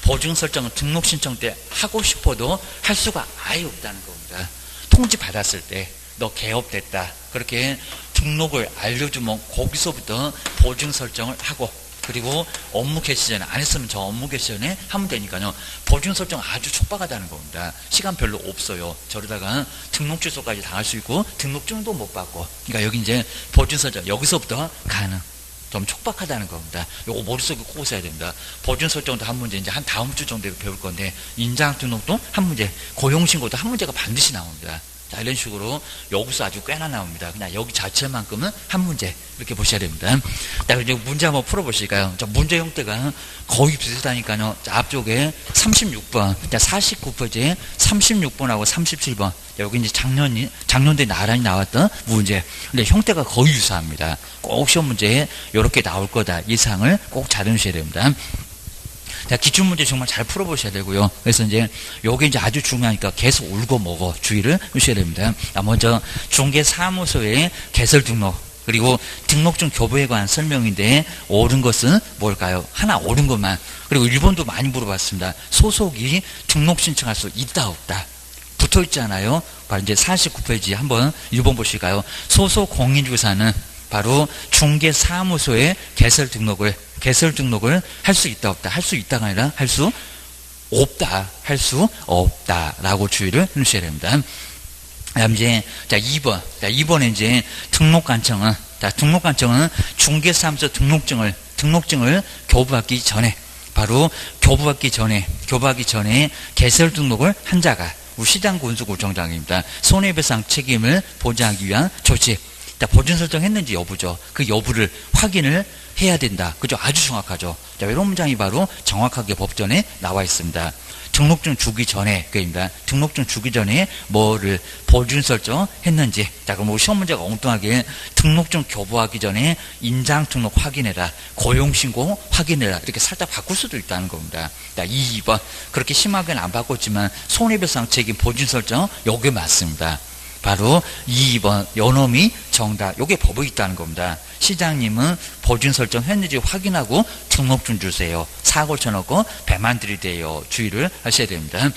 보증 설정은 등록 신청 때 하고 싶어도 할 수가 아예 없다는 겁니다. 통지 받았을 때 너 개업됐다. 그렇게 등록을 알려주면 거기서부터 보증 설정을 하고, 그리고 업무 개시 전에 안 했으면 저 업무 개시 전에 하면 되니까요. 보증 설정 아주 촉박하다는 겁니다. 시간 별로 없어요. 저러다가 등록 취소까지 당할 수 있고 등록증도 못 받고. 그러니까 여기 이제 보증 설정 여기서부터 가능. 좀 촉박하다는 겁니다. 요거 머릿속에 꼭 써야 됩니다. 보증 설정도 한 문제, 이제 한 다음 주 정도에 배울 건데, 인장 등록도 한 문제, 고용신고도 한 문제가 반드시 나옵니다. 자, 이런 식으로 여기서 아주 꽤나 나옵니다. 그냥 여기 자체만큼은 한 문제 이렇게 보셔야 됩니다. 자, 이제 문제 한번 풀어보실까요? 자, 문제 형태가 거의 비슷하니까요. 자, 앞쪽에 36번, 자, 49페이지에 36번하고 37번. 자, 여기 이제 작년도에 나란히 나왔던 문제. 근데 형태가 거의 유사합니다. 꼭 시험 문제에 이렇게 나올 거다. 이상을 꼭 잘 해주셔야 됩니다. 자, 기출문제 정말 잘 풀어보셔야 되고요. 그래서 이제, 요게 이제 아주 중요하니까 계속 울고 먹어. 주의를 하셔야 됩니다. 먼저, 중개사무소의 개설 등록, 그리고 등록증 교부에 관한 설명인데, 옳은 것은 뭘까요? 하나 옳은 것만. 그리고 1번도 많이 물어봤습니다. 소속이 등록 신청할 수 있다, 없다. 붙어 있잖아요. 바로 이제 49페이지 한번 1번 보실까요? 소속 공인중개사는 바로 중개사무소의 개설 등록을 할 수 있다 없다. 할 수 있다가 아니라 할 수 없다. 할 수 없다라고 주의를 해주셔야 됩니다. 그다음 이제 자 2번. 자 2번에 이제 등록관청은 중개사무소 등록증을 교부하기 전에, 바로 교부하기 전에 개설 등록을 한 자가 우리 시장군수구청장입니다. 손해배상 책임을 보장하기 위한 조치. 자, 보증 설정했는지 여부죠. 그 여부를 확인을 해야 된다. 그죠? 아주 정확하죠. 자, 이런 문장이 바로 정확하게 법전에 나와 있습니다. 등록증 주기 전에, 그입니다. 등록증 주기 전에 뭐를 보증 설정했는지. 자, 그럼 우리 시험 문제가 엉뚱하게 등록증 교부하기 전에 인장 등록 확인해라, 고용신고 확인해라, 이렇게 살짝 바꿀 수도 있다는 겁니다. 자, 2번. 그렇게 심하게는 안 바꿨지만 손해배상 책임 보증 설정, 요게 맞습니다. 바로 2번 요놈이 정답. 요게 법에 있다는 겁니다. 시장님은 보증 설정했는지 확인하고 등록증 주세요. 사고를 쳐놓고 배만 들이대요. 주의를 하셔야 됩니다.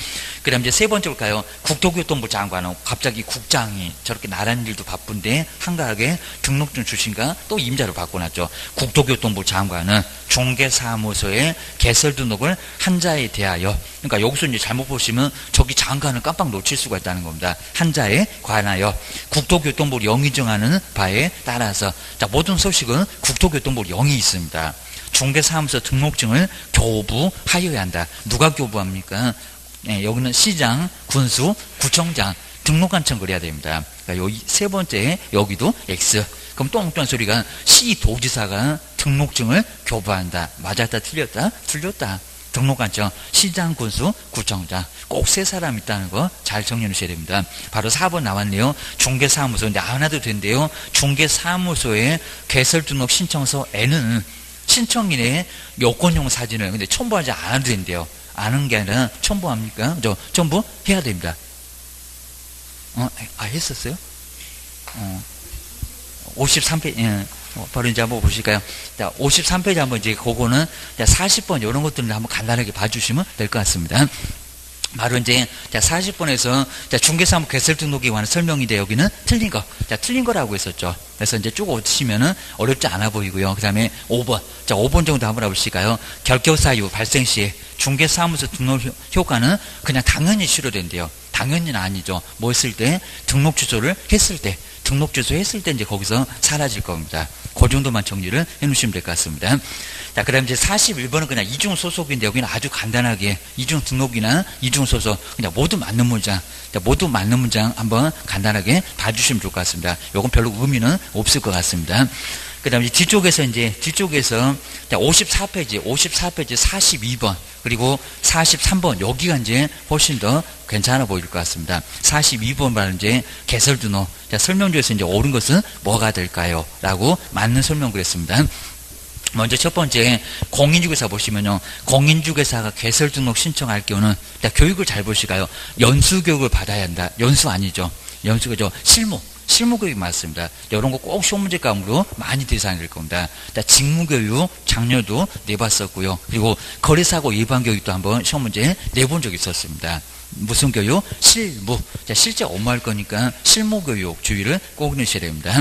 그 다음 이제 세 번째 볼까요? 국토교통부 장관은 갑자기 국장이 저렇게 나라는 일도 바쁜데 한가하게 등록증 주신가? 또 임자로 바꿔놨죠. 국토교통부 장관은 중개사무소에 개설 등록을 한 자에 대하여, 그러니까 여기서 이제 잘못 보시면 저기 장관을 깜빡 놓칠 수가 있다는 겁니다. 한 자에 관하여 국토교통부를 영의정하는 바에 따라서, 자, 모든 소식은 국토교통부 영이 있습니다. 중개사무소 등록증을 교부하여야 한다. 누가 교부합니까? 네, 여기는 시장, 군수, 구청장, 등록관청 그래야 됩니다. 그러니까 여기 세 번째 여기도 X. 그럼 또 엉뚱한 소리가 시도지사가 등록증을 교부한다. 맞았다, 틀렸다? 틀렸다. 등록관청, 시장, 군수, 구청장 꼭 세 사람 있다는 거 잘 정리해 주셔야 됩니다. 바로 4번 나왔네요. 중개사무소. 이제 안 해도 된대요. 중개사무소의 개설 등록 신청서에는 신청인의 여권용 사진을 근데 첨부하지 않아도 된대요. 아는 게 아니라 첨부합니까? 첨부 해야 됩니다. 했었어요? 53페이지, 예. 바로 이제 한번 보실까요? 자, 53페이지 한번 이제 그거는 40번 이런 것들을 한번 간단하게 봐주시면 될 것 같습니다. 바로 이제 40번에서 중개사무 개설 등록에 관한 설명인데 여기는 틀린 거. 자, 틀린 거라고 했었죠. 그래서 이제 쭉 오시면은 어렵지 않아 보이고요. 그 다음에 5번. 자, 5번 정도 한번 해보실까요? 결격사유 발생 시에 중개사무소 등록 효과는 그냥 당연히 실효된대요. 당연히는 아니죠. 뭐 했을 때? 등록 취소를 했을 때. 등록 취소했을 때 이제 거기서 사라질 겁니다. 그 정도만 정리를 해 놓으시면 될 것 같습니다. 자, 그 다음 이제 41번은 그냥 이중 소속인데 여기는 아주 간단하게 이중 등록이나 이중 소속 그냥 모두 맞는 문장, 자, 모두 맞는 문장 한번 간단하게 봐주시면 좋을 것 같습니다. 요건 별로 의미는 없을 것 같습니다. 그 다음에 뒤쪽에서 54페이지 42번, 그리고 43번, 여기가 이제 훨씬 더 괜찮아 보일 것 같습니다. 42번 바로 이제 개설 등록. 자, 설명조에서 이제 옳은 것은 뭐가 될까요? 라고 맞는 설명을 했습니다. 먼저 첫 번째, 공인중개사 보시면요. 공인중개사가 개설 등록 신청할 경우는, 교육을 잘 보시가요. 연수교육을 받아야 한다. 연수 아니죠. 연수가 실무교육 맞습니다. 이런 거 꼭 시험문제 과목으로 많이 대상이 될 겁니다. 직무교육 작년도 내봤었고요. 그리고 거래사고 예방교육도 한번 시험문제 내본 적이 있었습니다. 무슨 교육? 실무. 자, 실제 업무할 거니까 실무교육 주의를 꼭 넣으셔야 됩니다.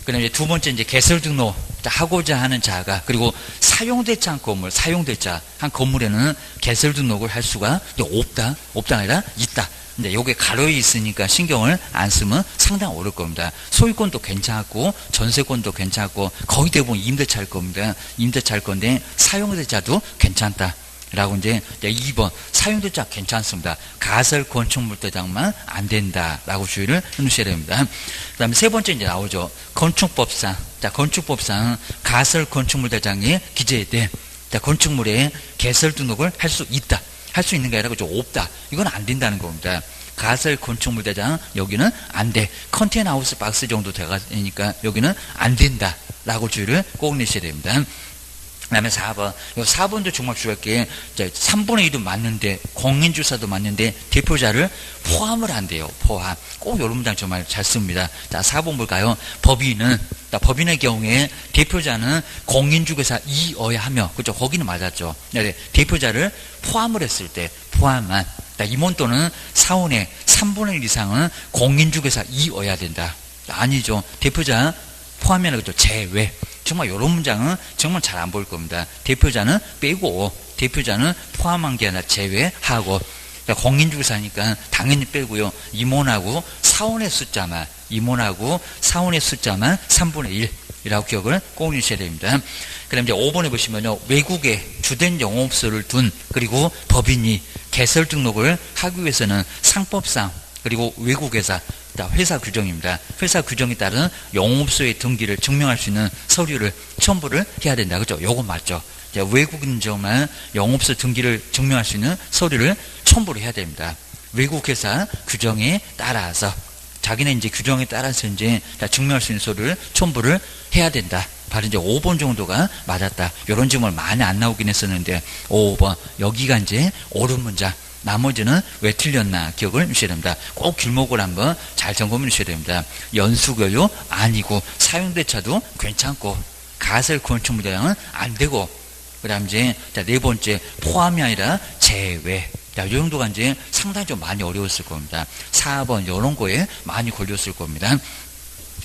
그 다음에 두 번째, 이제 개설 등록 하고자 하는 자가, 그리고 사용대차 한 건물, 사용대차 한 건물에는 개설 등록을 할 수가 없다가 아니라 있다. 근데 요게 가로에 있으니까 신경을 안 쓰면 상당히 어려울 겁니다. 소유권도 괜찮고, 전세권도 괜찮고, 거의 대부분 임대차일 겁니다. 임대차일 건데, 사용대차도 괜찮다. 라고 이제 2번, 사용대차 괜찮습니다. 가설 건축물 대장만 안 된다. 라고 주의를 해놓으셔야 됩니다. 그 다음에 세 번째 이제 나오죠. 건축법상. 자, 건축법상 가설 건축물 대장에 기재된, 자, 건축물에 개설 등록을 할 수 있다. 할 수 있는 게 아니라 좀 없다. 이건 안 된다는 겁니다. 가설 건축물 대장 여기는 안 돼. 컨테이너 하우스 박스 정도 되니까 여기는 안 된다. 라고 주의를 꼭 내셔야 됩니다. 그 다음에 4번. 이 4번도 정말 중요할게. 3분의 2도 맞는데, 공인주사도 맞는데, 대표자를 포함을 한대요. 포함. 꼭 이런 문장 정말 잘 씁니다. 자, 4번 볼까요? 법인의 경우에 대표자는 공인중개사 이어야 하며, 그죠? 거기는 맞았죠. 네, 대표자를 포함을 했을 때, 포함한. 임원 또는 사원의 3분의 1 이상은 공인중개사 이어야 된다. 아니죠. 대표자 포함이라는 거죠. 제외. 정말 이런 문장은 정말 잘 안 보일 겁니다. 대표자는 빼고, 대표자는 포함한 게 아니라 제외하고, 그러니까 공인중개사니까 당연히 빼고요. 임원하고 사원의 숫자만, 임원하고 사원의 숫자만 3분의 1이라고 기억을 꼭 해주셔야 됩니다. 그 다음에 이제 5번에 보시면요. 외국에 주된 영업소를 둔, 그리고 법인이 개설 등록을 하기 위해서는 상법상, 그리고 외국회사, 회사 규정입니다. 회사 규정에 따른 영업소의 등기를 증명할 수 있는 서류를 첨부를 해야 된다. 그죠? 요거 맞죠? 외국인정만 영업소 등기를 증명할 수 있는 서류를 첨부를 해야 됩니다. 외국회사 규정에 따라서, 자기네 이제 규정에 따라서 이제 증명할 수 있는 서류를 첨부를 해야 된다. 바로 이제 5번 정도가 맞았다. 이런 질문 많이 안 나오긴 했었는데, 5번. 여기가 이제 옳은 문장. 나머지는 왜 틀렸나 기억을 주셔야 됩니다. 꼭 길목을 한번 잘 점검해 주셔야 됩니다. 연수교육 아니고, 사용대차도 괜찮고, 가설 건축물 대장은 안 되고, 그 다음 이제, 네 번째, 포함이 아니라 제외. 이 정도가 이제 상당히 좀 많이 어려웠을 겁니다. 4번, 이런 거에 많이 걸렸을 겁니다.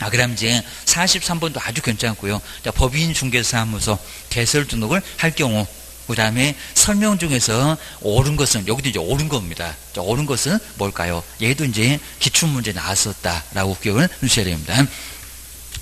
그 다음 이제 43번도 아주 괜찮고요. 법인 중개사무소 개설 등록을 할 경우, 그 다음에 설명 중에서 옳은 것은, 여기도 이제 옳은 겁니다. 옳은 것은 뭘까요? 얘도 이제 기출문제 나왔었다라고 기억을 해주셔야 됩니다.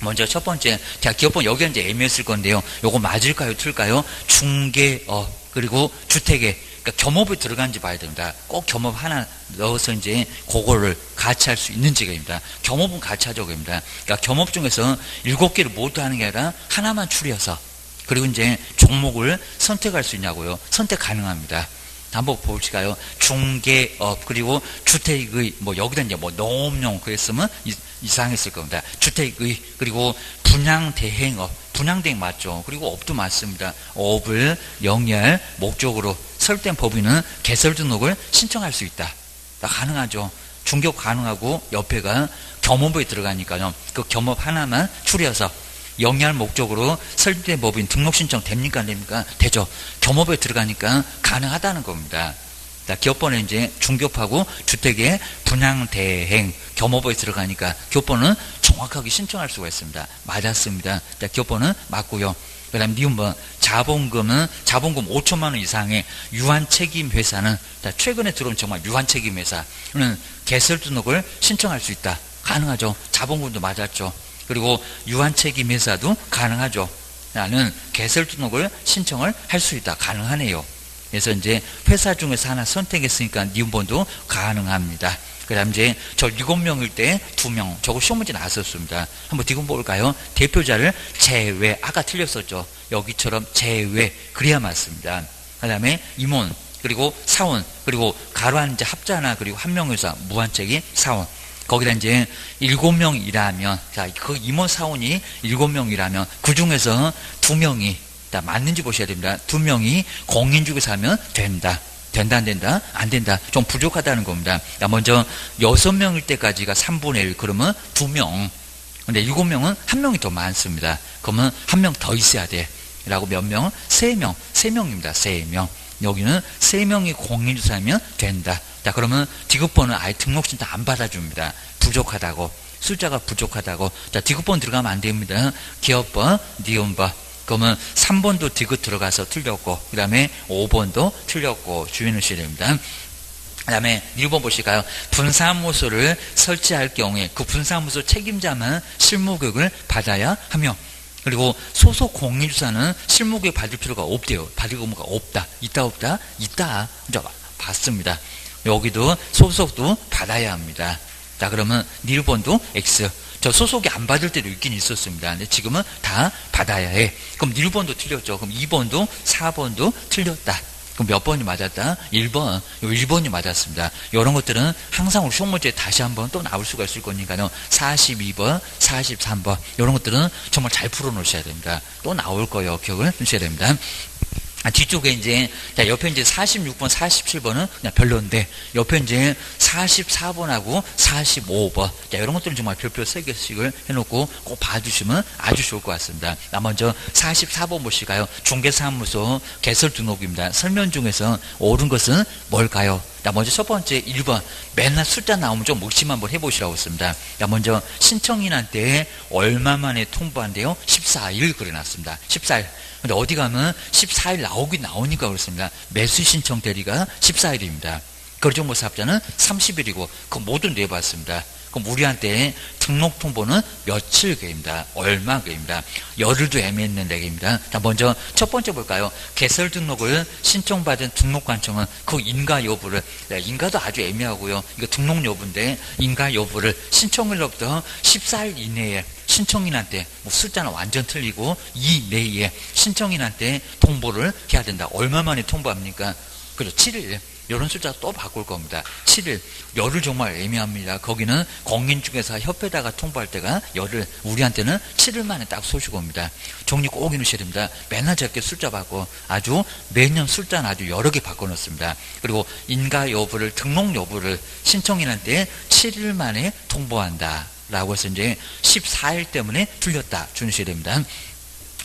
먼저 첫 번째, 기업번 여기가 이제 애매했을 건데요. 요거 맞을까요? 틀까요? 중개업, 그리고 주택에, 그러니까 겸업이 들어간지 봐야 됩니다. 꼭 겸업 하나 넣어서 이제 그거를 같이 할 수 있는지가입니다. 겸업은 같이 하죠, 그입니다. 그러니까 겸업 중에서 7개를 모두 하는 게 아니라 하나만 추려서, 그리고 이제 종목을 선택할 수 있냐고요. 선택 가능합니다. 한번 볼까요? 중개업, 그리고 주택의, 여기다 이제 농업용 그랬으면 이상했을 겁니다. 주택의, 그리고 분양대행업, 분양대행 맞죠? 그리고 업도 맞습니다. 업을 영위할 목적으로 설립된 법인은 개설 등록을 신청할 수 있다. 가능하죠. 중개업 가능하고, 옆에가 겸업에 들어가니까요. 그 겸업 하나만 추려서 영위할 목적으로 설립된 법인 등록 신청 됩니까? 안 됩니까? 되죠. 겸업에 들어가니까 가능하다는 겁니다. 기업번에 이제 중개업하고 주택의 분양 대행 겸업에 들어가니까 기업번은 정확하게 신청할 수가 있습니다. 맞았습니다. 기업번은 맞고요. 그 다음 니은번 자본금 5천만 원 이상의 유한책임 회사는, 최근에 들어온 정말 유한책임 회사는 개설 등록을 신청할 수 있다. 가능하죠. 자본금도 맞았죠. 그리고 유한책임회사도 가능하죠. 나는 개설 등록을 신청을 할 수 있다. 가능하네요. 그래서 이제 회사 중에서 하나 선택했으니까 니은번도 가능합니다. 그 다음 이제 저 7명일 때 2명. 저거 시험 문제 나왔었습니다. 한번 디귿 볼까요? 대표자를 제외. 아까 틀렸었죠. 여기처럼 제외. 그래야 맞습니다. 그 다음에 임원, 그리고 사원, 그리고 가로한 이제 합자나 그리고 한 명에서 무한책임 사원. 거기다 이제 7명이라면, 자, 그 임원 사원이 7명이라면, 그 중에서 2명이, 맞는지 보셔야 됩니다. 2명이 공인중개사 하면 된다. 된다, 안 된다? 안 된다. 좀 부족하다는 겁니다. 먼저 6명일 때까지가 3분의 1, 그러면 2명. 근데 7명은 1명이 더 많습니다. 그러면 1명 더 있어야 돼. 라고 몇 명? 3명. 3명입니다. 3명. 여기는 3명이 공인중개사면 된다. 자, 그러면 디귿번은 아예 등록신청 안 받아줍니다. 부족하다고. 숫자가 부족하다고. 자, 디귿번 들어가면 안 됩니다. 기업번, 니은번. 그러면 3번도 디귿 들어가서 틀렸고, 그 다음에 5번도 틀렸고, 주의하셔야 됩니다. 그 다음에 1번 보실까요? 분사무소를 설치할 경우에 그 분사무소 책임자만 실무교육을 받아야 하며, 그리고 소속 공인중개사는 실무교육 받을 필요가 없대요. 받을 의무가 없다. 있다, 없다? 있다. 받습니다. 여기도 소속도 받아야 합니다. 자, 그러면 1번도 X. 저 소속이 안 받을 때도 있긴 있었습니다. 근데 지금은 다 받아야 해. 그럼 1번도 틀렸죠. 그럼 2번도 4번도 틀렸다. 그럼 몇 번이 맞았다? 1번. 1번이 맞았습니다. 이런 것들은 항상 우리 시험 문제에 다시 한번 또 나올 수가 있을 거니까요. 42번, 43번. 이런 것들은 정말 잘 풀어놓으셔야 됩니다. 또 나올 거예요. 기억을 하셔야 됩니다. 뒤쪽에 이제, 자, 옆에 이제 46번, 47번은 그냥 별로인데, 옆에 이제 44번하고 45번. 자, 이런 것들은 정말 별표 3개씩을 해놓고 꼭 봐주시면 아주 좋을 것 같습니다. 먼저 44번 보실까요? 중개사무소 개설 등록입니다. 설명 중에서 옳은 것은 뭘까요? 자, 먼저 첫 번째 1번. 맨날 숫자 나오면 좀 의심 한번 해보시라고 했습니다. 자, 먼저 신청인한테 얼마 만에 통보한대요? 14일 그려놨습니다. 14일. 근데 어디 가면 14일 나오니까 그렇습니다. 매수 신청 대리가 14일입니다. 거래정보사업자는 30일이고, 그 모두 내봤습니다. 그럼 우리한테 등록 통보는 며칠계입니다. 얼마계입니다. 열흘도 애매했는 얘기입니다. 자, 먼저 첫 번째 볼까요? 개설 등록을 신청받은 등록관청은 그 인가 여부를, 인가도 아주 애매하고요. 이거 등록 여부인데, 인가 여부를 신청일로부터 14일 이내에 신청인한테, 숫자는 완전 틀리고, 이내에 신청인한테 통보를 해야 된다. 얼마 만에 통보합니까? 그죠? 7일. 이런 숫자 또 바꿀 겁니다. 7일. 열흘 정말 애매합니다. 거기는 공인중개사 협회에다가 통보할 때가 열흘. 우리한테는 7일 만에 딱 소식 옵니다. 정리 꼭 해놓으셔야 됩니다. 맨날 저렇게 숫자 바꿔. 아주 매년 숫자는 아주 여러 개 바꿔놓습니다. 그리고 인가 여부를, 등록 여부를 신청인한테 7일 만에 통보한다. 라고 해서 이제 14일 때문에 틀렸다. 주셔야 됩니다.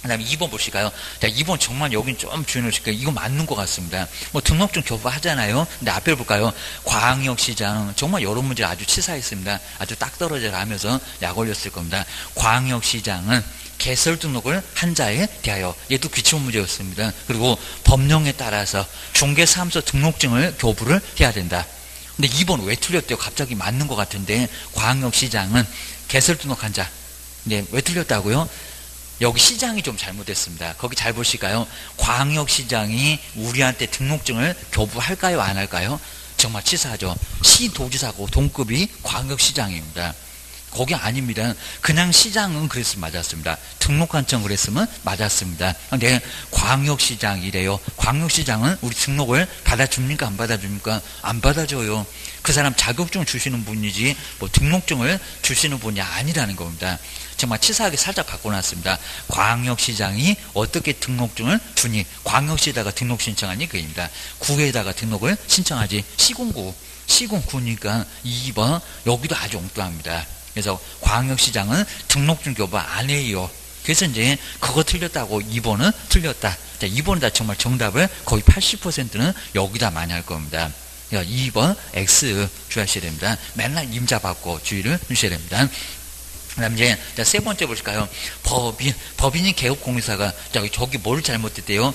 그 다음에 2번 보실까요? 자, 2번 정말 여긴 좀 주의하실까요? 이거 맞는 것 같습니다. 등록증 교부 하잖아요. 근데 앞에 볼까요? 광역시장. 정말 여러 문제를 아주 치사했습니다. 아주 딱 떨어져라 하면서 약 올렸을 겁니다. 광역시장은 개설 등록을 한 자에 대하여. 얘도 기출 문제였습니다. 그리고 법령에 따라서 중개사무소 등록증을 교부를 해야 된다. 근데 2번 왜 틀렸대요? 갑자기 맞는 것 같은데, 광역시장은 개설 등록한 자. 네, 왜 틀렸다고요? 여기 시장이 좀 잘못됐습니다. 거기 잘 보실까요? 광역시장이 우리한테 등록증을 교부할까요? 안 할까요? 정말 치사하죠. 시도지사고 동급이 광역시장입니다. 거기 아닙니다. 그냥 시장은 그랬으면 맞았습니다. 등록관청 그랬으면 맞았습니다. 근데 광역시장이래요. 광역시장은 우리 등록을 받아줍니까? 안 받아줍니까? 안 받아줘요. 그 사람 자격증 주시는 분이지 등록증을 주시는 분이 아니라는 겁니다. 정말 치사하게 살짝 바꿔놨습니다. 광역시장이 어떻게 등록증을 주니? 광역시에다가 등록 신청하니? 그입니다. 구에다가 등록을 신청하지. 시군구니까 2번. 여기도 아주 엉뚱합니다. 그래서 광역시장은 등록증 교부 안 해요. 그래서 이제 그거 틀렸다고 2번은 틀렸다. 자, 2번은 다 정말 정답을 거의 80%는 여기다 많이 할 겁니다. 2번 X 주의하셔야 됩니다. 맨날 임자 받고 주의를 주셔야 됩니다. 그다음 이제 세 번째 보실까요? 법인이 개업공사가 저기 뭘 잘못됐대요?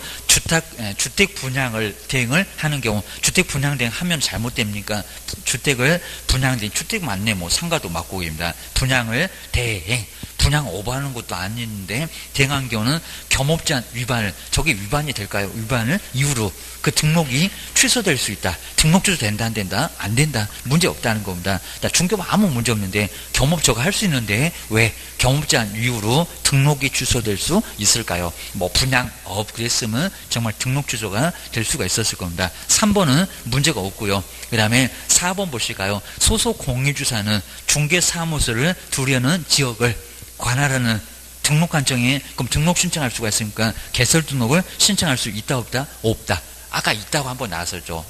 주택 분양을 대행을 하는 경우, 주택 분양 대행하면 잘못됩니까? 주택을 분양된 주택 맞네, 뭐 상가도 맞고입니다. 분양을 대행, 분양 오버하는 것도 아닌데 대행한 경우는 겸업제한 위반을, 저게 위반이 될까요? 위반을 이유로 그 등록이 취소될 수 있다. 등록 취소 된다, 안 된다? 안 된다. 문제 없다는 겁니다. 중개업 아무 문제 없는데 겸업자가 할 수 있는데 왜 겸업제한 이유로 등록이 취소될 수 있을까요? 뭐 분양업 그랬으면 정말 등록 취소가 될 수가 있었을 겁니다. 3번은 문제가 없고요. 그 다음에 4번 보실까요? 소속 공인주사는 중개사무소를 두려는 지역을 관할하는 등록관청에 그럼 등록 신청할 수가 있으니까 개설 등록을 신청할 수 있다 없다? 없다. 아까 있다고 한번 나왔었죠.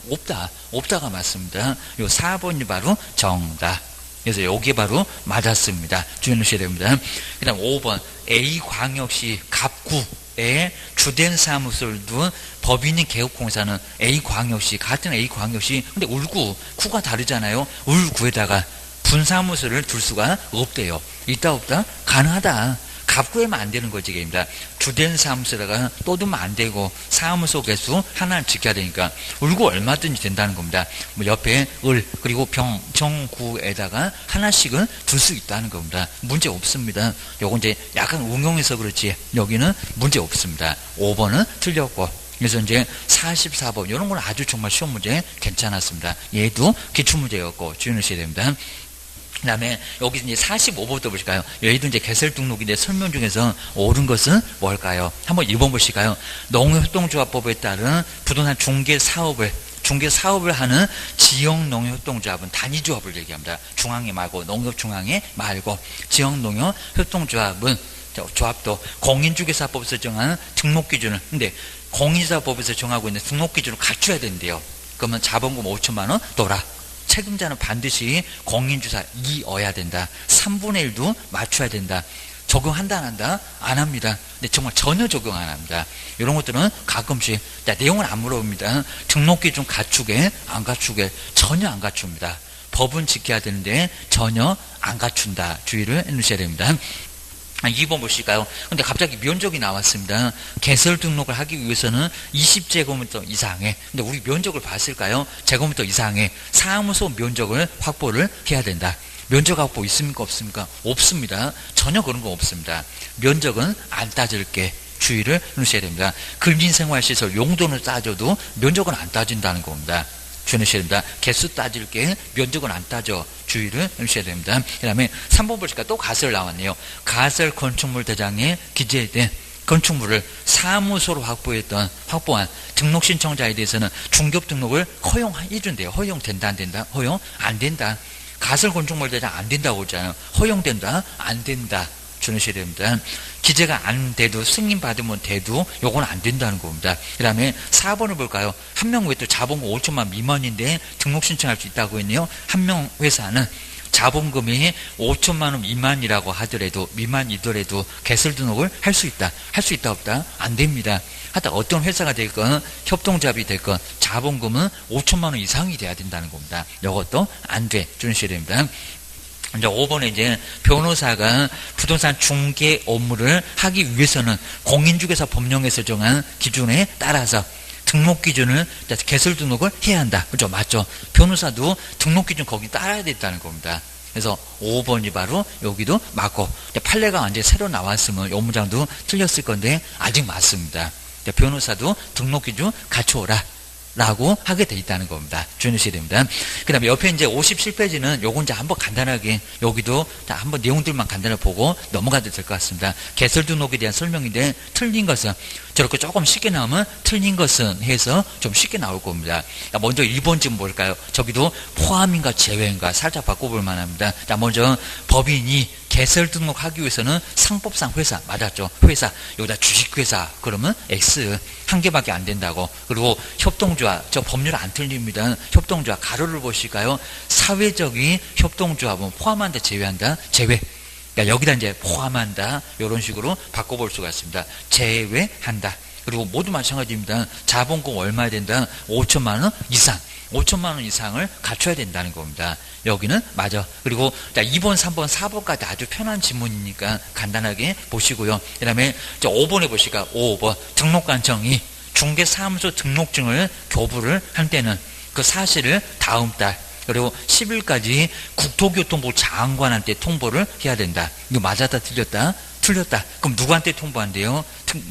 없다가 맞습니다. 요 4번이 바로 정답. 그래서 여기 바로 맞았습니다. 주의하셔야 됩니다. 그 다음 5번 A광역시 갑구에 주된 사무소를 둔 법인인 개업공사는 A광역시, 같은 A광역시, 근데 울구, 구가 다르잖아요. 울구에다가 분사무소를 둘 수가 없대요. 있다 없다? 가능하다. 갑구에만 안 되는 거지, 입니다. 주된 사무소에다가 또 두면 안 되고 사무소 개수 하나를 지켜야 되니까 울구 얼마든지 된다는 겁니다. 뭐 옆에 을 그리고 정구에다가 하나씩은 둘 수 있다는 겁니다. 문제 없습니다. 요건 이제 약간 응용해서 그렇지 여기는 문제 없습니다. 5번은 틀렸고, 그래서 이제 44번 이런 건 아주 정말 쉬운 문제 괜찮았습니다. 얘도 기출문제였고 주의하셔야 됩니다. 그 다음에 여기 이제 45번도 보실까요? 여기도 이제 개설 등록인데 설명 중에서 옳은 것은 뭘까요? 한번 1번 보실까요? 농협협동조합법에 따른 부동산 중개사업을 하는 지역농협협동조합은 단위조합을 얘기합니다. 중앙에 말고, 농협중앙에 말고, 지역농협협동조합은 조합도 공인중개사법에서 정하는 등록기준을, 근데 공인중개사법에서 정하고 있는 등록기준을 갖춰야 된대요. 그러면 자본금 5천만 원 돌아. 책임자는 반드시 공인주사 2어야 된다. 3분의 1도 맞춰야 된다. 적용한다 안 한다? 안 합니다. 근데 정말 전혀 적용 안 합니다. 이런 것들은 가끔씩 내용은 안 물어봅니다. 등록기준 갖추게 안 갖추게 전혀 안 갖춥니다. 법은 지켜야 되는데 전혀 안 갖춘다. 주의를 해주셔야 됩니다. 2번 보실까요? 근데 갑자기 면적이 나왔습니다. 개설 등록을 하기 위해서는 20제곱미터 이상의, 근데 우리 면적을 봤을까요? 제곱미터 이상의 사무소 면적을 확보를 해야 된다. 면적 확보 있습니까? 없습니까? 없습니다. 전혀 그런 거 없습니다. 면적은 안 따질게. 주의를 해주셔야 됩니다. 근린생활시설 용도는 따져도 면적은 안 따진다는 겁니다. 주의하셔야 됩니다. 개수 따질 게 면적은 안 따져. 주의를 해주셔야 됩니다. 그 다음에 3번 보실까? 또 가설 나왔네요. 가설 건축물 대장에 기재된 건축물을 사무소로 확보한 등록 신청자에 대해서는 중개업 등록을 허용해준대요. 허용된다 안 된다? 허용 안 된다. 가설 건축물 대장 안 된다고 하잖아요. 허용된다 안 된다. 주의하셔야 됩니다. 기재가 안 돼도 승인 받으면 돼도 요건 안 된다는 겁니다. 그 다음에 4번을 볼까요? 한 명 왜 또 자본금 5천만 미만인데 등록 신청할 수 있다고 했네요. 한 명 회사는 자본금이 5천만 원 미만이라고 하더라도, 미만이더라도 개설 등록을 할 수 있다. 할 수 있다 없다? 안 됩니다. 하여튼 어떤 회사가 됐건 협동조합이 됐건 자본금은 5천만 원 이상이 돼야 된다는 겁니다. 이것도 안 돼. 주의하셔야 됩니다. 이제 5번에 이제 변호사가 부동산 중개 업무를 하기 위해서는 공인중개사 법령에서 정한 기준에 따라서 등록 기준을, 개설 등록을 해야 한다. 그죠? 맞죠? 변호사도 등록 기준 거기 따라야 된다는 겁니다. 그래서 5번이 바로 여기도 맞고, 판례가 완전히 새로 나왔으면 이 문장도 틀렸을 건데 아직 맞습니다. 변호사도 등록 기준 갖춰오라. 라고 하게 돼 있다는 겁니다. 주의하셔야 됩니다. 그 다음에 옆에 이제 57페이지는 요건 이제 한번 간단하게, 여기도 한번 내용들만 간단하게 보고 넘어가도 될 것 같습니다. 개설 등록에 대한 설명인데, 틀린 것은, 저렇게 조금 쉽게 나오면 틀린 것은 해서 좀 쉽게 나올 겁니다. 먼저 1번 좀 볼까요? 저기도 포함인가 제외인가 살짝 바꿔볼 만합니다. 먼저 법인이 개설 등록하기 위해서는 상법상 회사, 맞았죠? 회사, 여기다 주식회사, 그러면 X 한 개밖에 안 된다고. 그리고 협동조합, 저 법률 안 틀립니다. 협동조합, 가로를 보실까요? 사회적인 협동조합은 포함한다, 제외한다? 제외. 그러니까 여기다 이제 포함한다, 이런 식으로 바꿔볼 수가 있습니다. 제외한다. 그리고 모두 마찬가지입니다. 자본금 얼마야 된다? 5천만 원 이상. 5천만 원 이상을 갖춰야 된다는 겁니다. 여기는 맞아. 그리고 2번, 3번, 4번까지 아주 편한 지문이니까 간단하게 보시고요. 그 다음에 5번에 보시니까 5번 등록관청이 중개사무소 등록증을 교부를 할 때는 그 사실을 다음 달 그리고 10일까지 국토교통부 장관한테 통보를 해야 된다. 이거 맞았다 틀렸다? 틀렸다. 그럼 누구한테 통보한대요?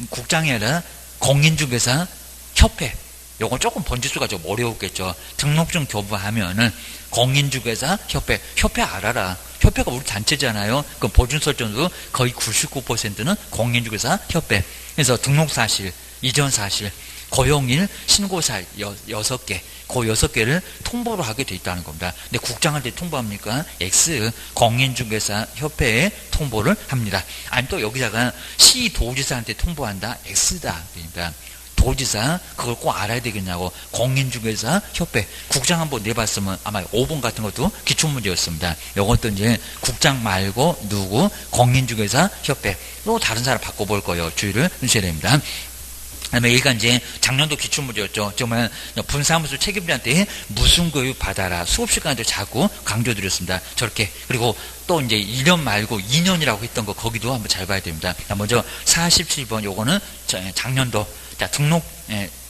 국장이 아니라 공인중개사 협회. 요건 조금 번지수가 좀 어려웠겠죠. 등록증 교부하면은 공인중개사 협회 알아라. 협회가 우리 단체잖아요. 그럼 보증설정도 거의 99%는 공인중개사 협회. 그래서 등록사실, 이전사실, 고용일, 신고사실 6개, 그 6개를 통보를 하게 돼 있다는 겁니다. 근데 국장한테 통보합니까? X, 공인중개사 협회에 통보를 합니다. 아니 또 여기다가 시도지사한테 통보한다? X다. 그러니까 도지사 그걸 꼭 알아야 되겠냐고. 공인중개사 협회 국장 한번 내봤으면 아마 5번 같은 것도 기출문제였습니다. 이것도 이제 국장 말고 누구 공인중개사 협회 또 다른 사람 바꿔볼 거예요. 주의를 주셔야 됩니다. 그다음에 얘가 이제 작년도 기출문제였죠. 정말 분사무소 책임자한테 무슨 교육 받아라. 수업 시간에도 자꾸 강조드렸습니다. 저렇게. 그리고 또 이제 1년 말고 2년이라고 했던 거 거기도 한번 잘 봐야 됩니다. 먼저 47번 요거는 작년도 자 등록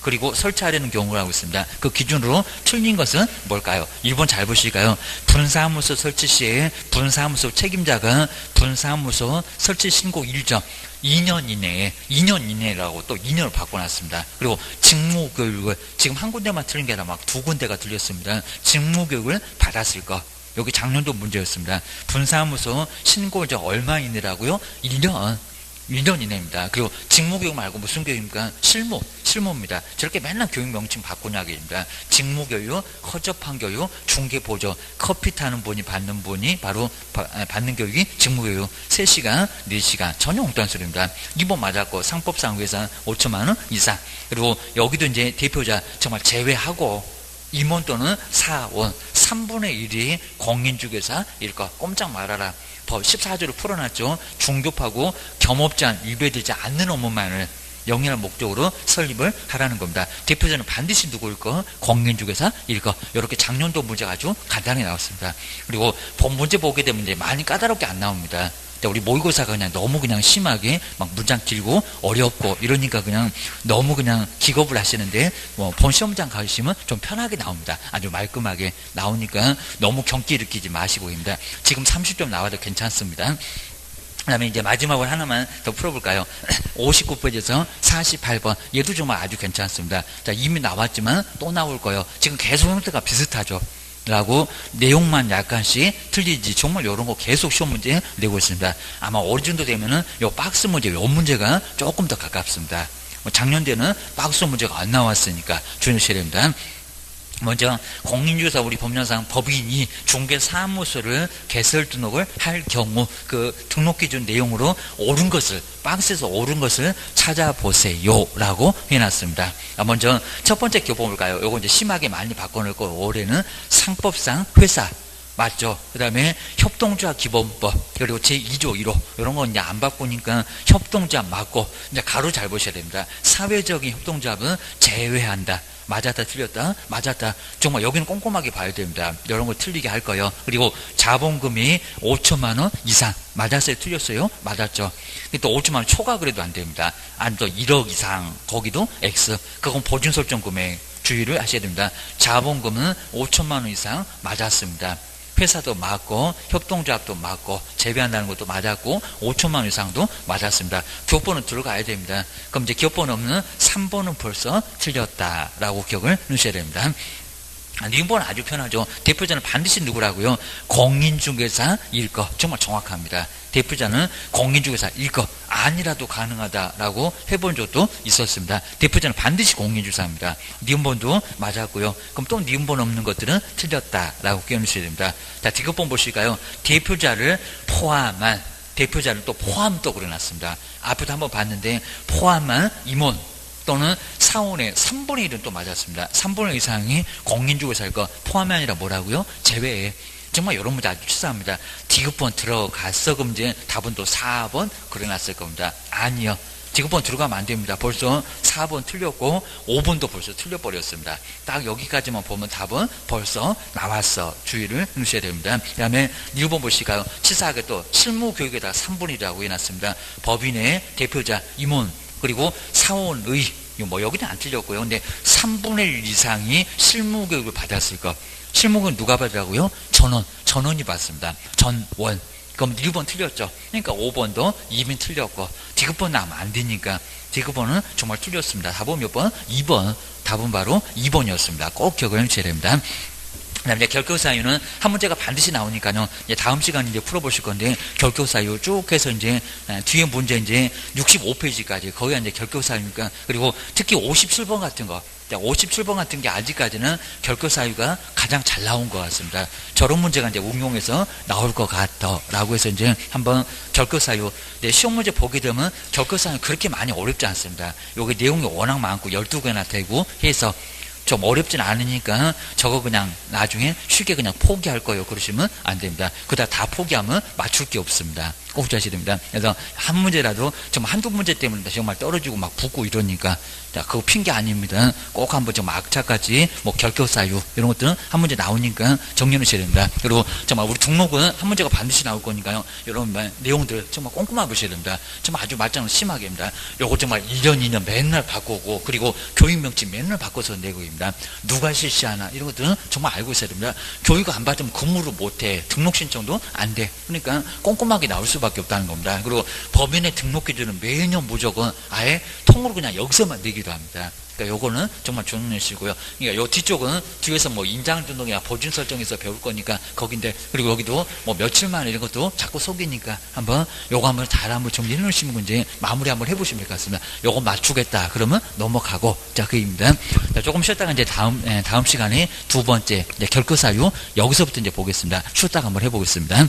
그리고 설치하려는 경우라고 있습니다. 그 기준으로 틀린 것은 뭘까요? 1번 잘 보실까요? 분사무소 설치 시에 분사무소 책임자가 분사무소 설치 신고 일정 2년 이내라고 또 2년을 바꿔놨습니다. 그리고 직무교육을 지금 한 군데만 틀린 게 아니라 막 두 군데가 틀렸습니다. 직무교육을 받았을 거. 여기 작년도 문제였습니다. 분사무소 신고자 얼마 이내라고요? 1년 이내입니다. 그리고 직무교육 말고 무슨 교육입니까? 실무입니다. 저렇게 맨날 교육 명칭 바꾸냐기입니다. 직무교육, 허접한 교육, 중개보조, 커피 타는 분이 받는 분이 바로 받는 교육이 직무교육. 3시간, 4시간 전혀 엉뚱한 소리입니다. 2번 맞았고 상법상 회사 5천만 원 이상. 그리고 여기도 이제 대표자 정말 제외하고 임원 또는 사원 3분의 1이 공인중개사일 거 꼼짝 말아라. 법 14조를 풀어놨죠. 중급하고 겸업제한 위배되지 않는 업무만을 영위할 목적으로 설립을 하라는 겁니다. 대표자는 반드시 누구일 거? 공인중개사일 거. 이렇게 작년도 문제가 아주 간단히 나왔습니다. 그리고 본 문제 보게 되면 이제 많이 까다롭게 안 나옵니다. 우리 모의고사가 그냥 너무 그냥 심하게 막 문장 길고 어렵고 이러니까 그냥 너무 그냥 기겁을 하시는데 본 시험장 가시면 좀 편하게 나옵니다. 아주 말끔하게 나오니까 너무 경기 일으키지 마시고입니다. 지금 30점 나와도 괜찮습니다. 그 다음에 이제 마지막으로 하나만 더 풀어볼까요? 59페이지에서 48번. 얘도 정말 아주 괜찮습니다. 자, 이미 나왔지만 또 나올 거예요. 지금 계속 형태가 비슷하죠. 라고 내용만 약간씩 틀리지 정말 이런 거 계속 시험 문제 내고 있습니다. 아마 어느 정도 되면은 요 박스 문제 요 문제가 조금 더 가깝습니다. 작년 때는 박스 문제가 안 나왔으니까 주의하셔야 됩니다. 먼저 공인중개사 우리 법령상 법인이 중개사무소를 개설 등록을 할 경우 그 등록 기준 내용으로 옳은 것을 박스에서 옳은 것을 찾아보세요 라고 해놨습니다. 먼저 첫 번째 교본 볼까요? 요거 이제 심하게 많이 바꿔놓을 거. 올해는 상법상 회사 맞죠? 그 다음에 협동조합 기본법 그리고 제2조 1호 이런 거 이제 안 바꾸니까 협동조합 맞고 이제 가로 잘 보셔야 됩니다. 사회적인 협동조합은 제외한다. 맞았다 틀렸다 맞았다. 정말 여기는 꼼꼼하게 봐야 됩니다. 이런 거 틀리게 할 거예요. 그리고 자본금이 5천만 원 이상 맞았어요 틀렸어요 맞았죠. 또 5천만 원 초과 그래도 안 됩니다. 안 또 1억 이상 거기도 X. 그건 보증 설정 금액 주의를 하셔야 됩니다. 자본금은 5천만 원 이상 맞았습니다. 회사도 맞고 협동조합도 맞고 제외한다는 것도 맞았고 5천만 원 이상도 맞았습니다. 기업번호 들어가야 됩니다. 그럼 이제 기업번호 없는 3번은 벌써 틀렸다라고 기억을 넣으셔야 됩니다. 2번은 아주 편하죠. 대표자는 반드시 누구라고요? 공인중개사일 거. 정말 정확합니다. 대표자는 공인중개사일 거. 아니라도 가능하다라고 해본 적도 있었습니다. 대표자는 반드시 공인중개사입니다. 니은번도 맞았고요. 그럼 또 니은번 없는 것들은 틀렸다라고 끼워주셔야 됩니다. 자, 디귿번 보실까요? 대표자를 포함한 대표자를 또 포함 또 그려놨습니다. 앞에도 한번 봤는데 포함한 임원 또는 사원의 3분의 1은 또 맞았습니다. 3분의 1 이상이 공인중개사일 거 포함이 아니라 뭐라고요? 제외에. 정말 이런 문제 아주 치사합니다. 디귿번 들어갔어. 그럼 이제 답은 또 4번 그려놨을 겁니다. 아니요. 지급번 들어가면 안 됩니다. 벌써 4번 틀렸고 5번도 벌써 틀려버렸습니다. 딱 여기까지만 보면 답은 벌써 나왔어. 주의를 넣으셔야 됩니다. 그 다음에 1번 보시까요. 치사하게 또 실무교육에다가 3분이라고 해놨습니다. 법인의 대표자 임원 그리고 사원의 뭐 여기는 안 틀렸고요. 근데 3분의 1 이상이 실무교육을 받았을 것. 실무교육 누가 받으라고요? 전원이 받습니다. 전원. 그럼 1번 틀렸죠. 그러니까 5번도 이미 틀렸고 디귿번 나오면 안 되니까 디귿번은 정말 틀렸습니다. 답은 몇 번? 2번. 답은 바로 2번이었습니다. 꼭 기억을 해주셔야 됩니다. 그 다음에 결격사유는 한 문제가 반드시 나오니까요. 이제 다음 시간에 이제 풀어보실 건데, 결격사유 쭉 해서 이제, 뒤에 문제 이제 65페이지까지, 거기가 이제 결격사유니까, 그리고 특히 57번 같은 거, 57번 같은 게 아직까지는 결격사유가 가장 잘 나온 것 같습니다. 저런 문제가 이제 응용해서 나올 것 같다라고 해서 이제 한번 결격사유, 시험 문제 보게 되면 결격사유 그렇게 많이 어렵지 않습니다. 여기 내용이 워낙 많고 12개나 되고 해서 좀 어렵진 않으니까 저거 그냥 나중에 쉽게 그냥 포기할 거예요. 그러시면 안 됩니다. 그다 다 포기하면 맞출 게 없습니다. 꼭 자셔야 됩니다. 그래서 한 문제라도 좀 한두 문제 때문에 정말 떨어지고 막 붙고 이러니까 그거 핑계 아닙니다. 꼭 한번 좀 악착같이 뭐 결격사유 이런 것들은 한 문제 나오니까 정리하셔야 됩니다. 그리고 정말 우리 등록은 한 문제가 반드시 나올 거니까요. 이런 내용들 정말 꼼꼼하게 보셔야 됩니다. 정말 아주 말장난 심하게 합니다. 요거 정말 1년 2년 맨날 바꾸고 그리고 교육명칭 맨날 바꿔서 내고 입니다. 누가 실시하나 이런 것들은 정말 알고 있어야 됩니다. 교육을 안 받으면 근무를 못해. 등록 신청도 안 돼. 그러니까 꼼꼼하게 나올 수밖에 없다는 겁니다. 그리고 법인의 등록 기준은 매년 무조건 아예 통으로 그냥 여기서만 내기도 합니다. 그러니까 요거는 정말 조심하시고요. 그러니까 요 뒤쪽은 뒤에서 뭐 인장 등록이나 보준 설정에서 배울 거니까 거긴데, 그리고 여기도 뭐 며칠만 이런 것도 자꾸 속이니까 한번 요거 한번 잘 한번 정리해 놓으시면 이제 마무리 한번 해보시면 될 것 같습니다. 요거 맞추겠다 그러면 넘어가고, 자 그입니다. 자, 조금 쉬었다가 이제 다음 시간에 두 번째 결격사유 여기서부터 이제 보겠습니다. 쉬었다가 한번 해보겠습니다.